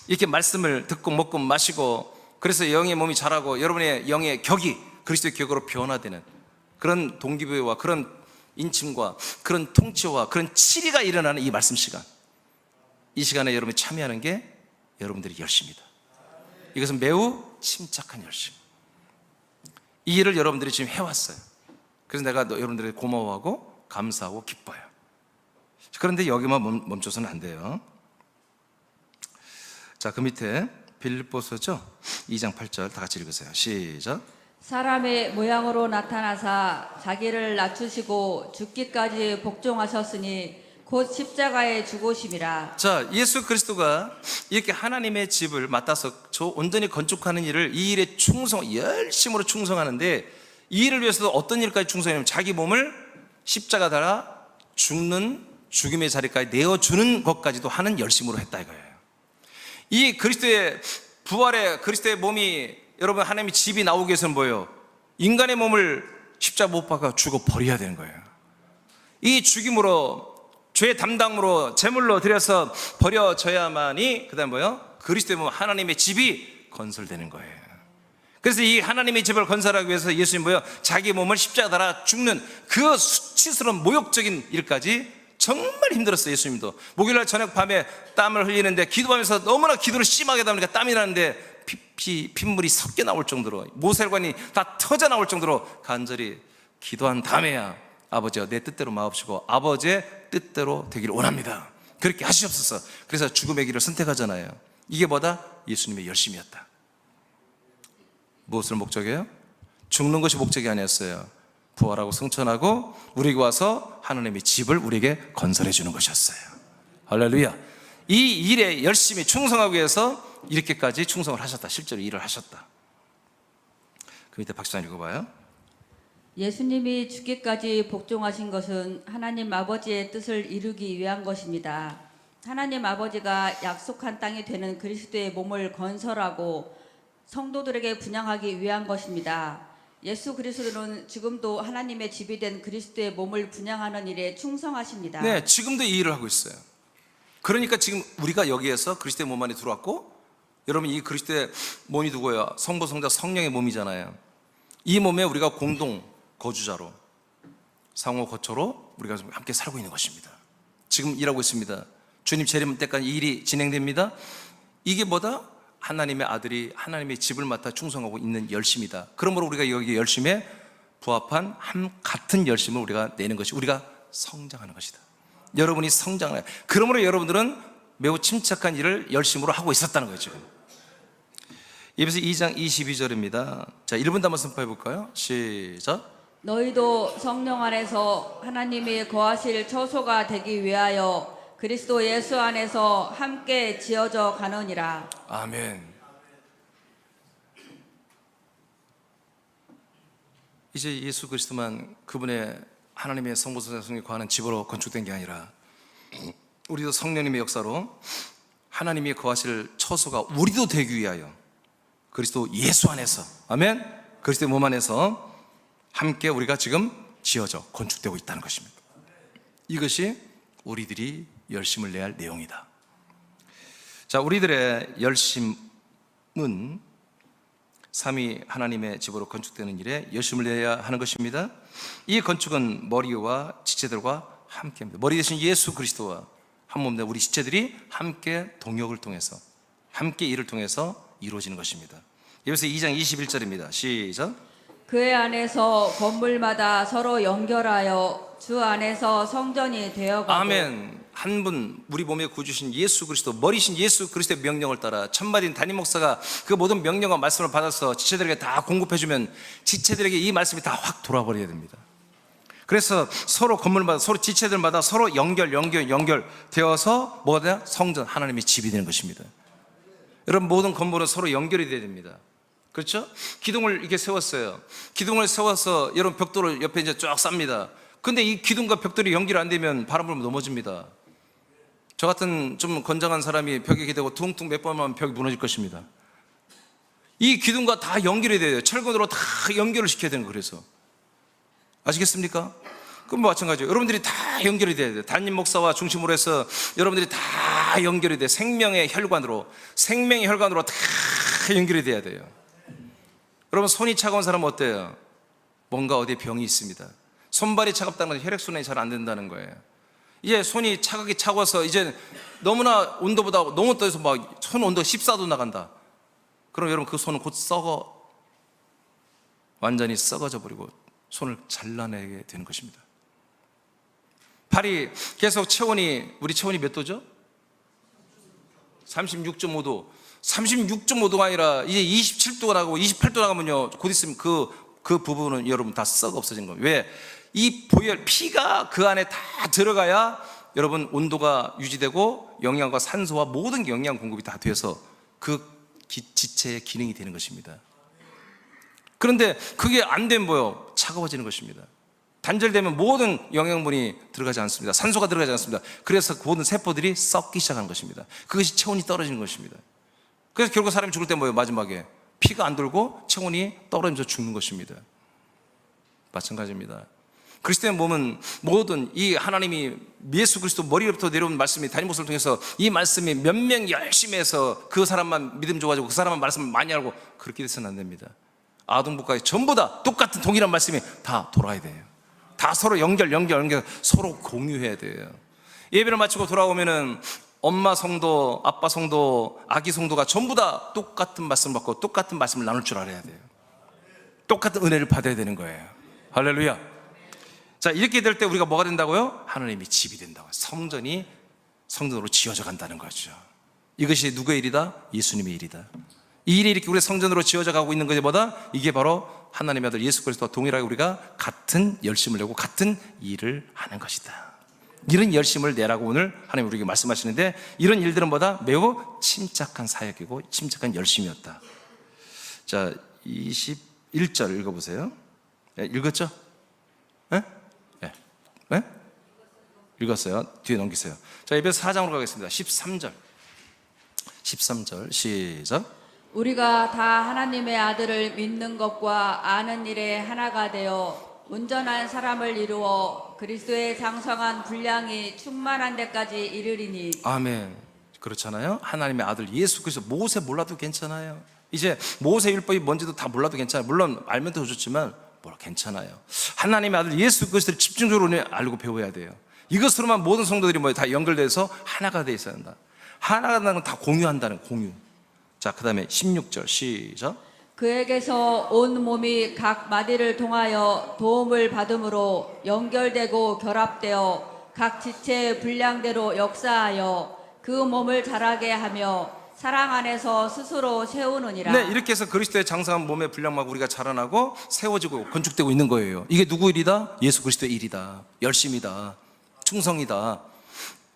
이렇게 말씀을 듣고 먹고 마시고, 그래서 영의 몸이 자라고 여러분의 영의 격이 그리스도의 격으로 변화되는 그런 동기부여와 그런 인침과 그런 통치와 그런 치리가 일어나는 이 말씀 시간, 이 시간에 여러분이 참여하는 게 여러분들의 열심이다. 이것은 매우 침착한 열심. 이 일을 여러분들이 지금 해왔어요. 그래서 내가 여러분들에게 고마워하고 감사하고 기뻐요. 그런데 여기만 멈춰서는 안 돼요. 자, 그 밑에 빌립보서죠? 2장 8절 다 같이 읽으세요. 시작. 사람의 모양으로 나타나사 자기를 낮추시고 죽기까지 복종하셨으니 곧 십자가에 죽으심이라. 자, 예수 그리스도가 이렇게 하나님의 집을 맡아서 저 온전히 건축하는 일을, 이 일에 열심으로 충성하는데, 이 일을 위해서도 어떤 일까지 충성하냐면 자기 몸을 십자가 달아 죽는 죽음의 자리까지 내어주는 것까지도 하는 열심으로 했다 이거예요. 이 그리스도의 부활에 그리스도의 몸이 여러분 하나님의 집이 나오기 위해서는 뭐예요? 인간의 몸을 십자가 못 박아 죽어 버려야 되는 거예요. 이 죽임으로 죄 담당으로 제물로 드려서 버려져야만이 그다음 뭐예요? 그리스도의 몸 하나님의 집이 건설되는 거예요. 그래서 이 하나님의 집을 건설하기 위해서 예수님 뭐예요? 자기 몸을 십자가 달아 죽는 그 수치스러운 모욕적인 일까지 정말 힘들었어요. 예수님도 목요일날 저녁 밤에 땀을 흘리는데 기도하면서 너무나 기도를 심하게 하다 보니까 땀이 나는데 핏물이 섞여 나올 정도로 모세혈관이 다 터져 나올 정도로 간절히 기도한 다음에야 아버지여 내 뜻대로 마옵시고 아버지의 뜻대로 되기를 원합니다. 그렇게 하시옵소서. 그래서 죽음의 길을 선택하잖아요. 이게 뭐다? 예수님의 열심이었다. 무엇을 목적이에요? 죽는 것이 목적이 아니었어요. 부활하고 승천하고 우리에게 와서 하나님의 집을 우리에게 건설해 주는 것이었어요. 할렐루야. 이 일에 열심히 충성하기 위해서 이렇게까지 충성을 하셨다. 실제로 일을 하셨다. 그 밑에 박수장 읽어봐요. 예수님이 죽기까지 복종하신 것은 하나님 아버지의 뜻을 이루기 위한 것입니다. 하나님 아버지가 약속한 땅이 되는 그리스도의 몸을 건설하고 성도들에게 분양하기 위한 것입니다. 예수 그리스도는 지금도 하나님의 집이 된 그리스도의 몸을 분양하는 일에 충성하십니다. 네, 지금도 이 일을 하고 있어요. 그러니까 지금 우리가 여기에서 그리스도의 몸 안에 들어왔고, 여러분 이 그리스도의 몸이 누구예요? 성부, 성자, 성령의 몸이잖아요. 이 몸에 우리가 공동 거주자로 상호 거처로 우리가 함께 살고 있는 것입니다. 지금 일하고 있습니다. 주님 재림 때까지 이 일이 진행됩니다. 이게 뭐다? 하나님의 아들이 하나님의 집을 맡아 충성하고 있는 열심이다. 그러므로 우리가 여기 열심에 부합한 같은 열심을 우리가 내는 것이 우리가 성장하는 것이다. 여러분이 성장해요. 그러므로 여러분들은 매우 침착한 일을 열심으로 하고 있었다는 거죠. 에베소 2장 22절입니다. 자, 1분 단번 선포해 볼까요? 시작. 너희도 성령 안에서 하나님이 거하실 처소가 되기 위하여 그리스도 예수 안에서 함께 지어져 가느니라. 아멘. 이제 예수 그리스도만 그분의 하나님의 성부, 성령이 거하는 집으로 건축된 게 아니라 우리도 성령님의 역사로 하나님이 거하실 처소가 우리도 되기 위하여 그리스도 예수 안에서, 아멘, 그리스도의 몸 안에서 함께 우리가 지금 지어져 건축되고 있다는 것입니다. 이것이 우리들이 열심을 내야 할 내용이다. 자, 우리들의 열심은 삼위 하나님의 집으로 건축되는 일에 열심을 내야 하는 것입니다. 이 건축은 머리와 지체들과 함께입니다. 머리 대신 예수 그리스도와 한 몸 된 우리 지체들이 함께 동역을 통해서 함께 일을 통해서 이루어지는 것입니다. 에베소 2장 21절입니다. 시작. 그의 안에서 건물마다 서로 연결하여 주 안에서 성전이 되어가고. 아멘. 한 분 우리 몸에 구주신 예수 그리스도, 머리신 예수 그리스도의 명령을 따라 천마디인 담임 목사가 그 모든 명령과 말씀을 받아서 지체들에게 다 공급해주면 지체들에게 이 말씀이 다 확 돌아버려야 됩니다. 그래서 서로 건물마다, 서로 지체들마다 서로 연결되어서 뭐다? 성전, 하나님의 집이 되는 것입니다. 여러분, 모든 건물은 서로 연결이 돼야 됩니다. 그렇죠? 기둥을 이렇게 세웠어요. 기둥을 세워서 여러분 벽돌을 옆에 이제 쫙 쌉니다. 근데 이 기둥과 벽돌이 연결이 안 되면 바람 불면 넘어집니다. 저 같은 좀 건장한 사람이 벽에 기대고 퉁퉁 몇 번만 하면 벽이 무너질 것입니다. 이 기둥과 다 연결이 돼요. 철근으로 다 연결을 시켜야 되는 거예요. 그래서 아시겠습니까? 그럼 마찬가지예요. 여러분들이 다 연결이 돼야 돼요. 담임 목사와 중심으로 해서 여러분들이 다 연결이 돼요. 생명의 혈관으로 다 연결이 돼야 돼요. 여러분, 손이 차가운 사람은 어때요? 뭔가 어디에 병이 있습니다. 손발이 차갑다는 건 혈액순환이 잘 안 된다는 거예요. 이제 손이 차가워서 이제 너무나 온도보다 너무 떠서 막 손 온도가 14도 나간다. 그럼 여러분 그 손은 곧 완전히 썩어져 버리고 손을 잘라내게 되는 것입니다. 팔이 계속 우리 체온이 몇 도죠? 36.5도. 36.5도가 아니라 이제 27도가 나가고 28도 나가면요, 곧 있으면 그 부분은 여러분 다 썩어 없어진 겁니다. 왜? 이 피가 그 안에 다 들어가야 여러분 온도가 유지되고 영양과 산소와 모든 영양 공급이 다 돼서 그 지체의 기능이 되는 것입니다. 그런데 그게 안 되면 뭐요? 차가워지는 것입니다. 단절되면 모든 영양분이 들어가지 않습니다. 산소가 들어가지 않습니다. 그래서 모든 세포들이 썩기 시작하는 것입니다. 그것이 체온이 떨어지는 것입니다. 그래서 결국 사람이 죽을 때 뭐예요? 마지막에 피가 안 돌고 체온이 떨어지면서 죽는 것입니다. 마찬가지입니다. 그리스도의 몸은 모든 이 하나님이 예수 그리스도 머리로부터 내려온 말씀이 다니는 모습을 통해서 이 말씀이 몇 명 열심히 해서 그 사람만 믿음 좋아지고 그 사람만 말씀을 많이 알고 그렇게 돼서는 안 됩니다. 아동부까지 전부 다 똑같은 동일한 말씀이 다 돌아야 돼요. 다 서로 연결 서로 공유해야 돼요. 예배를 마치고 돌아오면은 엄마 성도, 아빠 성도, 아기 성도가 전부 다 똑같은 말씀을 받고 똑같은 말씀을 나눌 줄 알아야 돼요. 똑같은 은혜를 받아야 되는 거예요. 할렐루야. 자, 이렇게 될 때 우리가 뭐가 된다고요? 하나님이 집이 된다고요. 성전이 성전으로 지어져 간다는 거죠. 이것이 누구의 일이다? 예수님의 일이다. 이 일이 이렇게 우리 성전으로 지어져 가고 있는 것이 뭐다? 이게 바로 하나님의 아들 예수 그리스도와 동일하게 우리가 같은 열심을 내고 같은 일을 하는 것이다. 이런 열심을 내라고 오늘 하나님 우리에게 말씀하시는데, 이런 일들은 뭐다? 매우 침착한 사역이고 침착한 열심이었다. 자, 21절 읽어보세요. 읽었죠? 네? 네. 네? 읽었어요. 뒤에 넘기세요. 자, 에베소 4장으로 가겠습니다. 13절 시작. 우리가 다 하나님의 아들을 믿는 것과 아는 일에 하나가 되어 온전한 사람을 이루어 그리스도의 장성한 분량이 충만한 데까지 이르리니. 아멘. 그렇잖아요. 하나님의 아들 예수 그리스도. 모세 몰라도 괜찮아요. 이제 모세 율법이 뭔지도 다 몰라도 괜찮아요. 물론 알면 더 좋지만 괜찮아요. 하나님의 아들 예수 그리스도를 집중적으로 알고 배워야 돼요. 이것으로만 모든 성도들이 다 연결돼서 하나가 돼 있어야 한다. 하나가 된다는 건 다 공유한다는 공유. 자, 그 다음에 16절 시작. 그에게서 온 몸이 각 마디를 통하여 도움을 받음으로 연결되고 결합되어 각 지체의 분량대로 역사하여 그 몸을 자라게 하며 사랑 안에서 스스로 세우느니라. 네, 이렇게 해서 그리스도의 장성한 몸의 분량만 우리가 자라나고 세워지고 건축되고 있는 거예요. 이게 누구 일이다? 예수 그리스도의 일이다. 열심이다. 충성이다.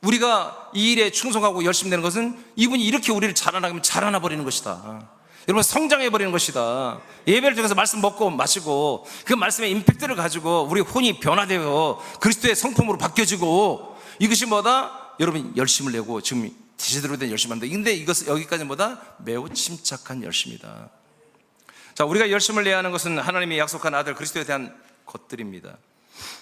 우리가 이 일에 충성하고 열심히 되는 것은 이분이 이렇게 우리를 자라나게 하면 자라나 버리는 것이다. 여러분, 성장해 버리는 것이다. 예배를 통해서 말씀 먹고 마시고 그 말씀의 임팩트를 가지고 우리 혼이 변화되어 그리스도의 성품으로 바뀌어지고, 이것이 뭐다? 여러분, 열심을 내고 지금 제대로 된 열심을 한다. 근데 이것은 여기까지 뭐다? 매우 침착한 열심이다. 자, 우리가 열심을 내야 하는 것은 하나님이 약속한 아들 그리스도에 대한 것들입니다.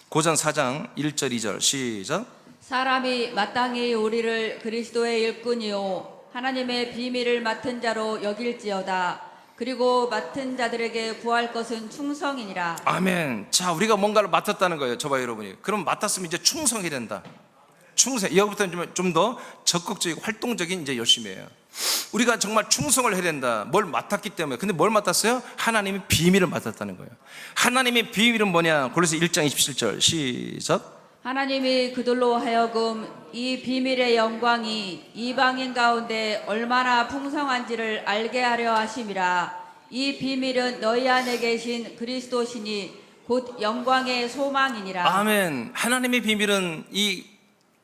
고전 4장 1절 2절 시작. 사람이 마땅히 우리를 그리스도의 일꾼이요 하나님의 비밀을 맡은 자로 여길지어다. 그리고 맡은 자들에게 구할 것은 충성이니라. 아멘. 자, 우리가 뭔가를 맡았다는 거예요. 저봐 여러분이. 그럼 맡았으면 이제 충성이 된다. 충성. 여기부터는 좀 더 적극적이고 활동적인 이제 열심이에요. 우리가 정말 충성을 해야 된다. 뭘 맡았기 때문에. 근데 뭘 맡았어요? 하나님의 비밀을 맡았다는 거예요. 하나님의 비밀은 뭐냐? 골로새 1장 27절 시작. 하나님이 그들로 하여금 이 비밀의 영광이 이방인 가운데 얼마나 풍성한지를 알게 하려 하심이라. 이 비밀은 너희 안에 계신 그리스도시니 곧 영광의 소망이니라. 아멘. 하나님의 비밀은 이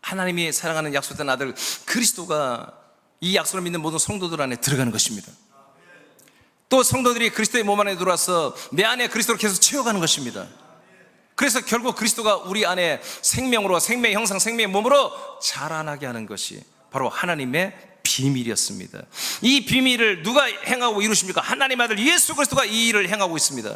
하나님이 사랑하는 약속된 아들 그리스도가 이 약속을 믿는 모든 성도들 안에 들어가는 것입니다. 또 성도들이 그리스도의 몸 안에 들어와서 내 안에 그리스도를 계속 채워가는 것입니다. 그래서 결국 그리스도가 우리 안에 생명으로, 생명의 형상, 생명의 몸으로 자라나게 하는 것이 바로 하나님의 비밀이었습니다. 이 비밀을 누가 행하고 이루십니까? 하나님의 아들 예수 그리스도가 이 일을 행하고 있습니다.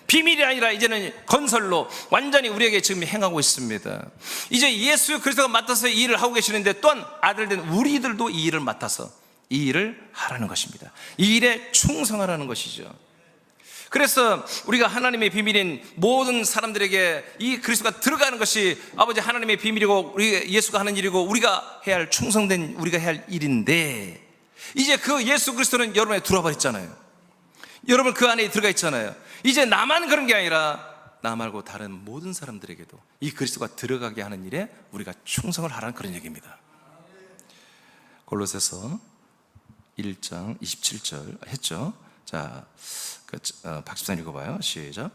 비밀이 아니라 이제는 건설로 완전히 우리에게 지금 행하고 있습니다. 이제 예수 그리스도가 맡아서 이 일을 하고 계시는데 또한 아들된 우리들도 이 일을 맡아서 이 일을 하라는 것입니다. 이 일에 충성하라는 것이죠. 그래서 우리가 하나님의 비밀인 모든 사람들에게 이 그리스도가 들어가는 것이 아버지 하나님의 비밀이고 우리 예수가 하는 일이고 우리가 해야 할 충성된 우리가 해야 할 일인데, 이제 그 예수 그리스도는 여러분에 들어와 버렸잖아요. 여러분 그 안에 들어가 있잖아요. 이제 나만 그런 게 아니라 나 말고 다른 모든 사람들에게도 이 그리스도가 들어가게 하는 일에 우리가 충성을 하라는 그런 얘기입니다. 골로새서 1장 27절 했죠. 자, 박집사님 읽어봐요. 시작.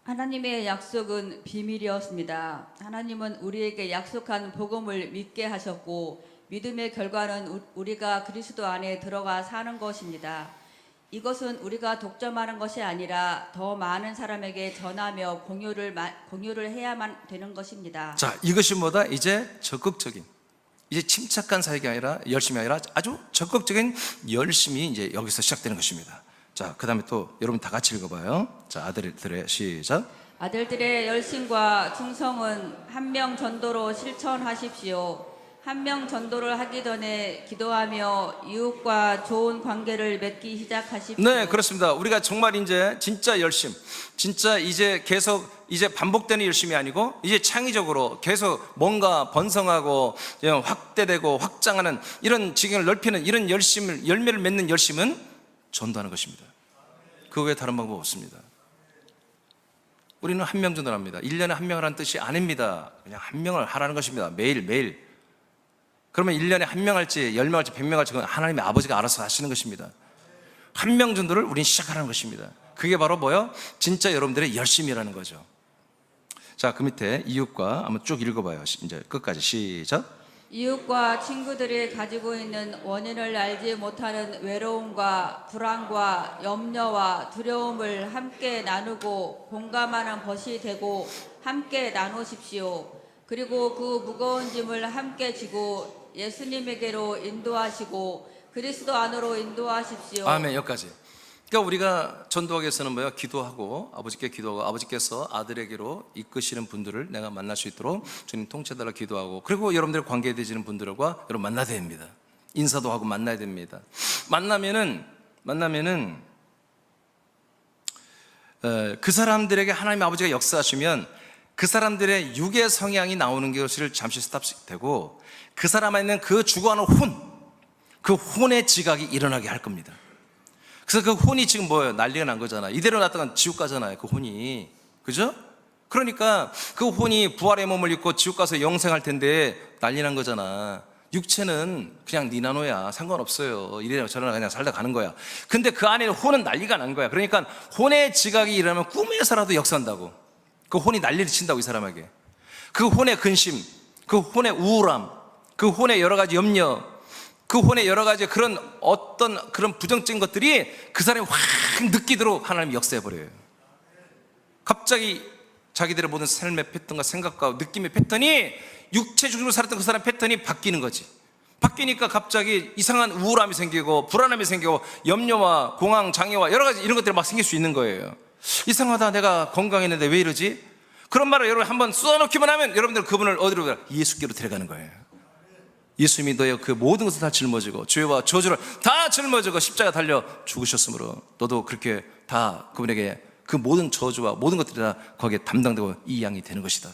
하나님의 약속은 비밀이었습니다. 하나님은 우리에게 약속한 복음을 믿게 하셨고 믿음의 결과는 우리가 그리스도 안에 들어가 사는 것입니다. 이것은 우리가 독점하는 것이 아니라 더 많은 사람에게 전하며 공유를 해야만 되는 것입니다. 자, 이것이 뭐다? 이제 적극적인, 이제 침착한 사역이 아니라 열심이 아니라 아주 적극적인 열심이 이제 여기서 시작되는 것입니다. 자, 그 다음에 또 여러분 다 같이 읽어봐요. 자, 아들들의 시작. 아들들의 열심과 충성은 한 명 전도로 실천하십시오. 한 명 전도를 하기 전에 기도하며 이웃과 좋은 관계를 맺기 시작하십시오. 네, 그렇습니다. 우리가 정말 이제 진짜 열심, 진짜 이제 계속 이제 반복되는 열심이 아니고 이제 창의적으로 계속 뭔가 번성하고 확대되고 확장하는 이런 지경을 넓히는 이런 열심을, 열매를 맺는 열심은 전도하는 것입니다. 그 외에 다른 방법 없습니다. 우리는 한 명 전도합니다. 1년에 한 명을 하는 뜻이 아닙니다. 그냥 한 명을 하라는 것입니다. 매일. 그러면 1년에 한 명 할지 10명 할지 100명 할지 그건 하나님의 아버지가 알아서 하시는 것입니다. 한 명 전도를 우리는 시작하라는 것입니다. 그게 바로 뭐요? 진짜 여러분들의 열심이라는 거죠. 자, 그 밑에 이웃과 한번 쭉 읽어봐요. 이제 끝까지 시작. 이웃과 친구들이 가지고 있는 원인을 알지 못하는 외로움과 불안과 염려와 두려움을 함께 나누고 공감하는 것이 되고 함께 나누십시오. 그리고 그 무거운 짐을 함께 지고 예수님에게로 인도하시고 그리스도 안으로 인도하십시오. 아멘. 여기까지. 그러니까 우리가 전도하기 위해서는 뭐야? 기도하고 아버지께 기도하고 아버지께서 아들에게로 이끄시는 분들을 내가 만날 수 있도록 주님 통치해달라 기도하고 그리고 여러분들 관계에 되시는 분들과 여러분 만나야 됩니다. 인사도 하고 만나야 됩니다. 만나면은 그 사람들에게 하나님 아버지가 역사하시면 그 사람들의 육의 성향이 나오는 것을 잠시 스탑되고 그 사람 안에 있는 그 죽어가는 그 혼의 지각이 일어나게 할 겁니다. 그래서 그 혼이 지금 뭐예요? 난리가 난 거잖아. 이대로 놨다간 지옥 가잖아요. 그 혼이. 그죠? 그러니까 그 혼이 부활의 몸을 입고 지옥 가서 영생할 텐데 난리 난 거잖아. 육체는 그냥 니나노야. 상관없어요. 이래나 저래나 그냥 살다 가는 거야. 근데 그 안에 혼은 난리가 난 거야. 그러니까 혼의 지각이 일어나면 꿈에서라도 역사한다고. 그 혼이 난리를 친다고 이 사람에게. 그 혼의 근심, 그 혼의 우울함, 그 혼의 여러 가지 염려, 그 혼의 여러 가지 그런 어떤 그런 부정적인 것들이 그 사람이 확 느끼도록 하나님이 역사해버려요. 갑자기 자기들의 모든 삶의 패턴과 생각과 느낌의 패턴이 육체적으로 살았던 그 사람의 패턴이 바뀌는 거지. 바뀌니까 갑자기 이상한 우울함이 생기고 불안함이 생기고 염려와 공황 장애와 여러 가지 이런 것들이 막 생길 수 있는 거예요. 이상하다, 내가 건강했는데 왜 이러지? 그런 말을 여러분 한번 쏘아놓기만 하면 여러분들 그분을 어디로 예수께로 데려가는 거예요. 예수님이 너의 그 모든 것을 다 짊어지고 죄와 저주를 다 짊어지고 십자가 달려 죽으셨으므로 너도 그렇게 다 그분에게 그 모든 저주와 모든 것들이 다 거기에 담당되고 이 양이 되는 것이다.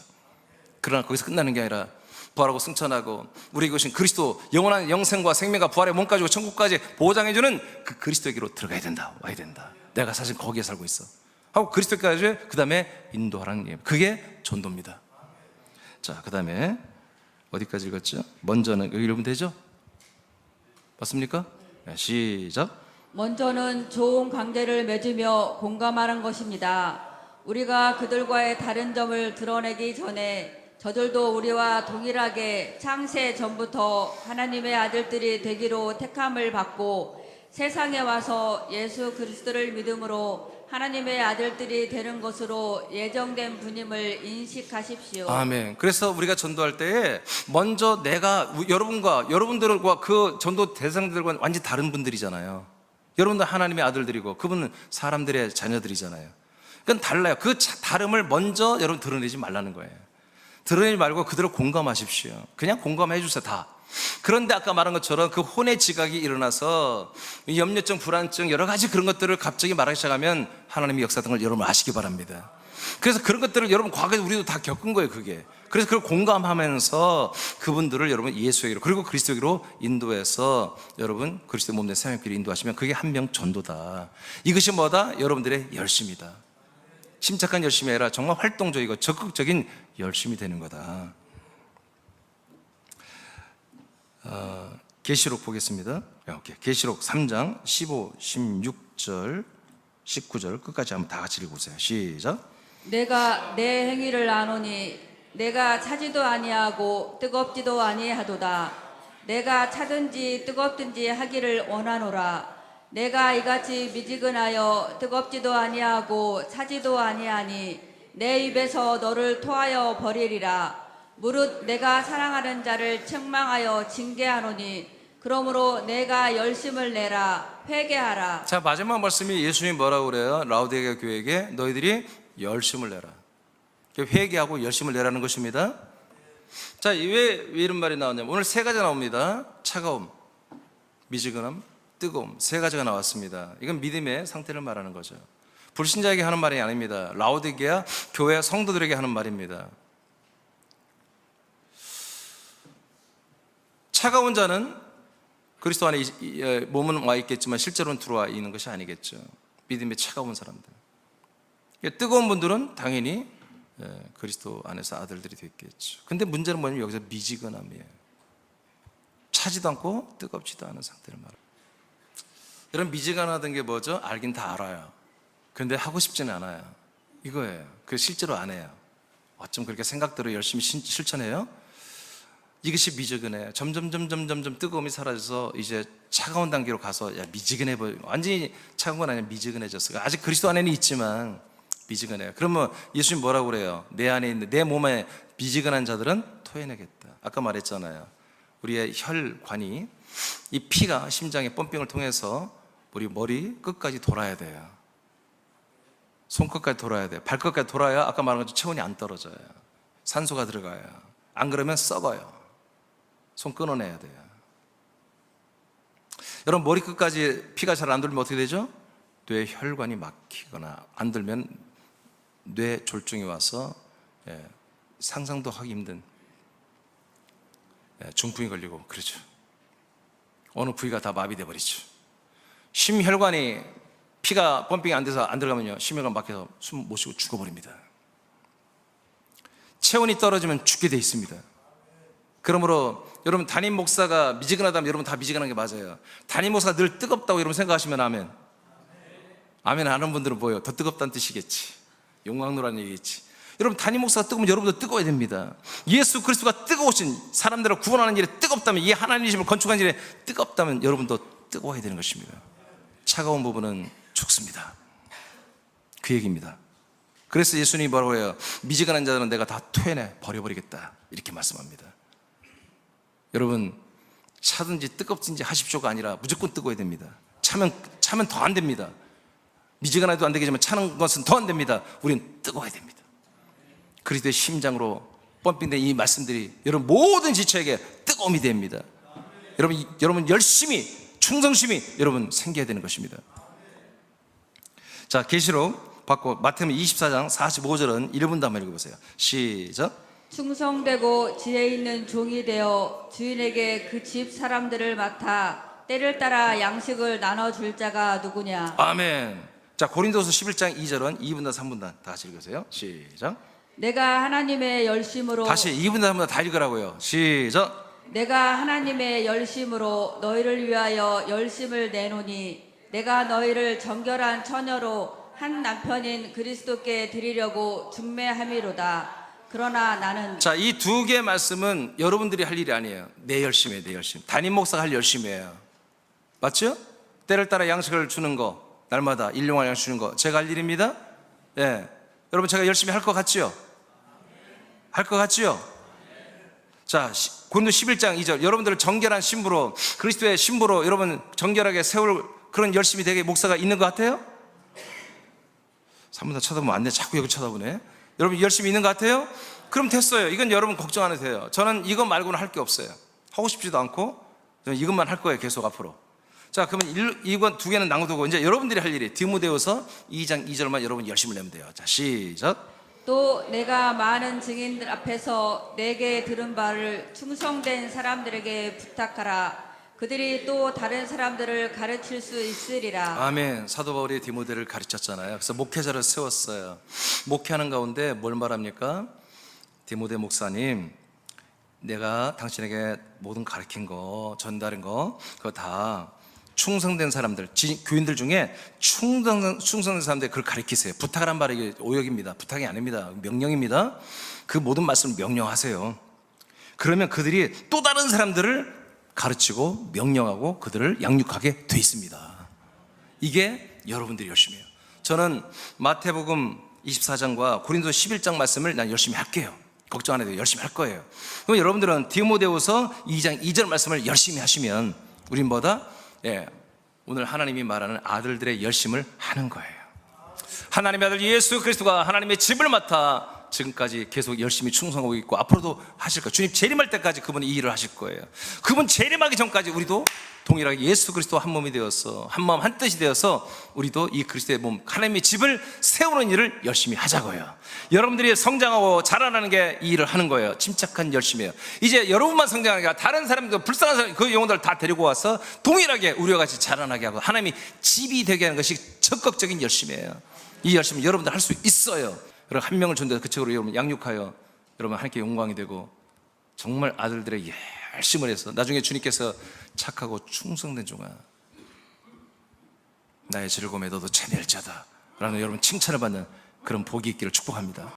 그러나 거기서 끝나는 게 아니라 부활하고 승천하고 우리 이것인 그리스도 영원한 영생과 생명과 부활의 몸까지 고 천국까지 보장해주는 그 그리스도에게로 들어가야 된다. 와야 된다. 내가 사실 거기에 살고 있어 하고 그리스도까지 그 다음에 인도하라는 게 그게 전도입니다. 자, 그 다음에 어디까지 읽었죠? 먼저는 여기 읽으면 되죠? 맞습니까? 네, 시작. 먼저는 좋은 관계를 맺으며 공감하는 것입니다. 우리가 그들과의 다른 점을 드러내기 전에 저들도 우리와 동일하게 창세 전부터 하나님의 아들들이 되기로 택함을 받고 세상에 와서 예수 그리스도를 믿음으로 하나님의 아들들이 되는 것으로 예정된 분임을 인식하십시오. 아멘. 그래서 우리가 전도할 때에 먼저 내가 여러분들과 그 전도 대상들과 완전히 다른 분들이잖아요. 여러분들 하나님의 아들들이고 그분은 사람들의 자녀들이잖아요. 그건 달라요. 그 다름을 먼저 여러분 드러내지 말라는 거예요. 드러내지 말고 그대로 공감하십시오. 그냥 공감해 주세요. 다. 그런데 아까 말한 것처럼 그 혼의 지각이 일어나서 염려증, 불안증 여러 가지 그런 것들을 갑자기 말하기 시작하면 하나님의 역사하는 걸 여러분 아시기 바랍니다. 그래서 그런 것들을 여러분 과거에 우리도 다 겪은 거예요. 그게. 그래서 그걸 공감하면서 그분들을 여러분 예수에게로 그리고 그리스도에게로 인도해서 여러분 그리스도의 몸된 생명길을 인도하시면 그게 한 명 전도다. 이것이 뭐다? 여러분들의 열심이다. 침착한 열심이 아니라 정말 활동적이고 적극적인 열심이 되는 거다. 계시록 보겠습니다. 계시록 3장 15, 16절, 19절 끝까지 한번 다 같이 읽어보세요. 시작. 내가 내 행위를 아노니 내가 차지도 아니하고 뜨겁지도 아니하도다. 내가 차든지 뜨겁든지 하기를 원하노라. 내가 이같이 미지근하여 뜨겁지도 아니하고 차지도 아니하니 내 입에서 너를 토하여 버리리라. 무릇 내가 사랑하는 자를 책망하여 징계하노니 그러므로 내가 열심을 내라 회개하라. 자, 마지막 말씀이 예수님이 뭐라고 그래요? 라우디게아 교회에게 너희들이 열심을 내라. 회개하고 열심을 내라는 것입니다. 자, 왜 이런 말이 나왔냐면 오늘 세 가지가 나옵니다. 차가움, 미지근함, 뜨거움, 세 가지가 나왔습니다. 이건 믿음의 상태를 말하는 거죠. 불신자에게 하는 말이 아닙니다. 라우디게아 교회 성도들에게 하는 말입니다. 차가운 자는 그리스도 안에 몸은 와 있겠지만 실제로는 들어와 있는 것이 아니겠죠. 믿음이 차가운 사람들. 뜨거운 분들은 당연히 그리스도 안에서 아들들이 됐겠죠. 근데 문제는 뭐냐면 여기서 미지근함이에요. 차지도 않고 뜨겁지도 않은 상태를 말합니다. 이런 미지근하던 게 뭐죠? 알긴 다 알아요. 근데 하고 싶지는 않아요. 이거예요. 그 실제로 안 해요. 어쩜 그렇게 생각대로 열심히 실천해요? 이것이 미지근해요. 점점 뜨거움이 사라져서 이제 차가운 단계로 가서 야 미지근해 보여. 완전히 차가운 건 아니야. 미지근해졌어요. 아직 그리스도 안에는 있지만 미지근해요. 그러면 예수님 뭐라고 그래요? 내 안에 있는 내 몸에 미지근한 자들은 토해내겠다. 아까 말했잖아요. 우리의 혈관이 이 피가 심장의 펌핑을 통해서 우리 머리 끝까지 돌아야 돼요. 손끝까지 돌아야 돼요. 발끝까지 돌아야 아까 말한 것처럼 체온이 안 떨어져요. 산소가 들어가요. 안 그러면 썩어요. 손 끊어내야 돼요. 여러분 머리끝까지 피가 잘 안 돌면 어떻게 되죠? 뇌 혈관이 막히거나 안 들면 뇌 졸중이 와서 상상도 하기 힘든 중풍이 걸리고 그러죠. 어느 부위가 다 마비돼 버리죠. 심혈관이 피가 펌핑이 안 돼서 안 들어가면요 심혈관 막혀서 숨 못 쉬고 죽어버립니다. 체온이 떨어지면 죽게 돼 있습니다. 그러므로 여러분 담임 목사가 미지근하다면 여러분 다 미지근한 게 맞아요. 담임 목사가 늘 뜨겁다고 여러분 생각하시면 아멘. 아멘 하는 분들은 뭐예요? 더 뜨겁다는 뜻이겠지. 용광로라는 얘기겠지. 여러분 담임 목사가 뜨거우면 여러분도 뜨거워야 됩니다. 예수 그리스도가 뜨거우신 사람들을 구원하는 일에 뜨겁다면, 이 하나님의 힘을 건축하는 일에 뜨겁다면 여러분도 뜨거워야 되는 것입니다. 차가운 부분은 죽습니다. 그 얘기입니다. 그래서 예수님이 뭐라고 해요? 미지근한 자들은 내가 다 토해내 버려버리겠다 이렇게 말씀합니다. 여러분 차든지 뜨겁든지 하십시오가 아니라 무조건 뜨거워야 됩니다. 차면 더 안 됩니다. 미지근해도 안 되겠지만 차는 것은 더 안 됩니다. 우린 뜨거워야 됩니다. 그리스도의 심장으로 펌핑된 이 말씀들이 여러분 모든 지체에게 뜨거움이 됩니다. 여러분 열심히 충성심이 여러분 생겨야 되는 것입니다. 자, 계시록 받고 마태복음 24장 45절은 1분도 한번 읽어보세요. 시작. 충성되고 지혜 있는 종이 되어 주인에게 그 집 사람들을 맡아 때를 따라 양식을 나눠줄 자가 누구냐. 아멘. 자, 고린도서 11장 2절은 2분단 3분단 다 같이 읽으세요. 시작. 내가 하나님의 열심으로 다시 2분단 3분단 다 읽으라고요. 시작. 내가 하나님의 열심으로 너희를 위하여 열심을 내노니 내가 너희를 정결한 처녀로 한 남편인 그리스도께 드리려고 중매함이로다. 그러나 나는 자, 이 두 개의 말씀은 여러분들이 할 일이 아니에요. 내 열심이에요. 내 열심. 담임 목사가 할 열심이에요. 맞죠? 때를 따라 양식을 주는 거, 날마다 일용할 양식 주는 거 제가 할 일입니다. 예, 여러분 제가 열심히 할 것 같지요? 할 것 같지요? 자, 고린도 11장 2절 여러분들을 정결한 신부로, 그리스도의 신부로 여러분 정결하게 세울 그런 열심이 되게 목사가 있는 것 같아요? 3분 다 쳐다보면 안 돼. 자꾸 여기 쳐다보네. 여러분 열심히 있는 것 같아요? 그럼 됐어요. 이건 여러분 걱정 안 해도 돼요. 저는 이것 말고는 할 게 없어요. 하고 싶지도 않고 저는 이것만 할 거예요. 계속 앞으로. 자, 그러면 이건 두 개는 낭두고 이제 여러분들이 할 일이 디모데후서 2장 2절만 여러분 열심을 내면 돼요. 자, 시작. 또 내가 많은 증인들 앞에서 내게 들은 바를 충성된 사람들에게 부탁하라. 그들이 또 다른 사람들을 가르칠 수 있으리라. 아멘. 사도 바울이 디모데를 가르쳤잖아요. 그래서 목회자를 세웠어요. 목회하는 가운데 뭘 말합니까? 디모데 목사님, 내가 당신에게 모든 가르친 거, 전달한 거, 그거 다 충성된 사람들, 교인들 중에 충성된 사람들 그걸 가르치세요. 부탁하란 말이 오역입니다. 부탁이 아닙니다. 명령입니다. 그 모든 말씀을 명령하세요. 그러면 그들이 또 다른 사람들을 가르치고 명령하고 그들을 양육하게 돼 있습니다. 이게 여러분들이 열심히 해요. 저는 마태복음 24장과 고린도 11장 말씀을 난 열심히 할게요. 걱정 안 해도 열심히 할 거예요. 그럼 여러분들은 디모데후서 2장 2절 말씀을 열심히 하시면 우린 뭐다? 예, 오늘 하나님이 말하는 아들들의 열심을 하는 거예요. 하나님의 아들 예수 그리스도가 하나님의 집을 맡아 지금까지 계속 열심히 충성하고 있고 앞으로도 하실 거예요. 주님 재림할 때까지 그분이 이 일을 하실 거예요. 그분 재림하기 전까지 우리도 동일하게 예수 그리스도 한 몸이 되어서 한 마음 한 뜻이 되어서 우리도 이 그리스도의 몸 하나님의 집을 세우는 일을 열심히 하자고요. 여러분들이 성장하고 자라나는 게 이 일을 하는 거예요. 침착한 열심이에요. 이제 여러분만 성장하는 게 아니라 다른 사람들, 불쌍한 사람, 그 영혼들을 다 데리고 와서 동일하게 우리와 같이 자라나게 하고 하나님이 집이 되게 하는 것이 적극적인 열심이에요. 이 열심은 여러분들 할 수 있어요. 여러분 한 명을 존재해서 그 책으로 여러분 양육하여 여러분 하나님께 영광이 되고 정말 아들들의 열심을 해서 나중에 주님께서 착하고 충성된 종아 나의 즐거움에 너도 참여할 자다 라는 여러분 칭찬을 받는 그런 복이 있기를 축복합니다.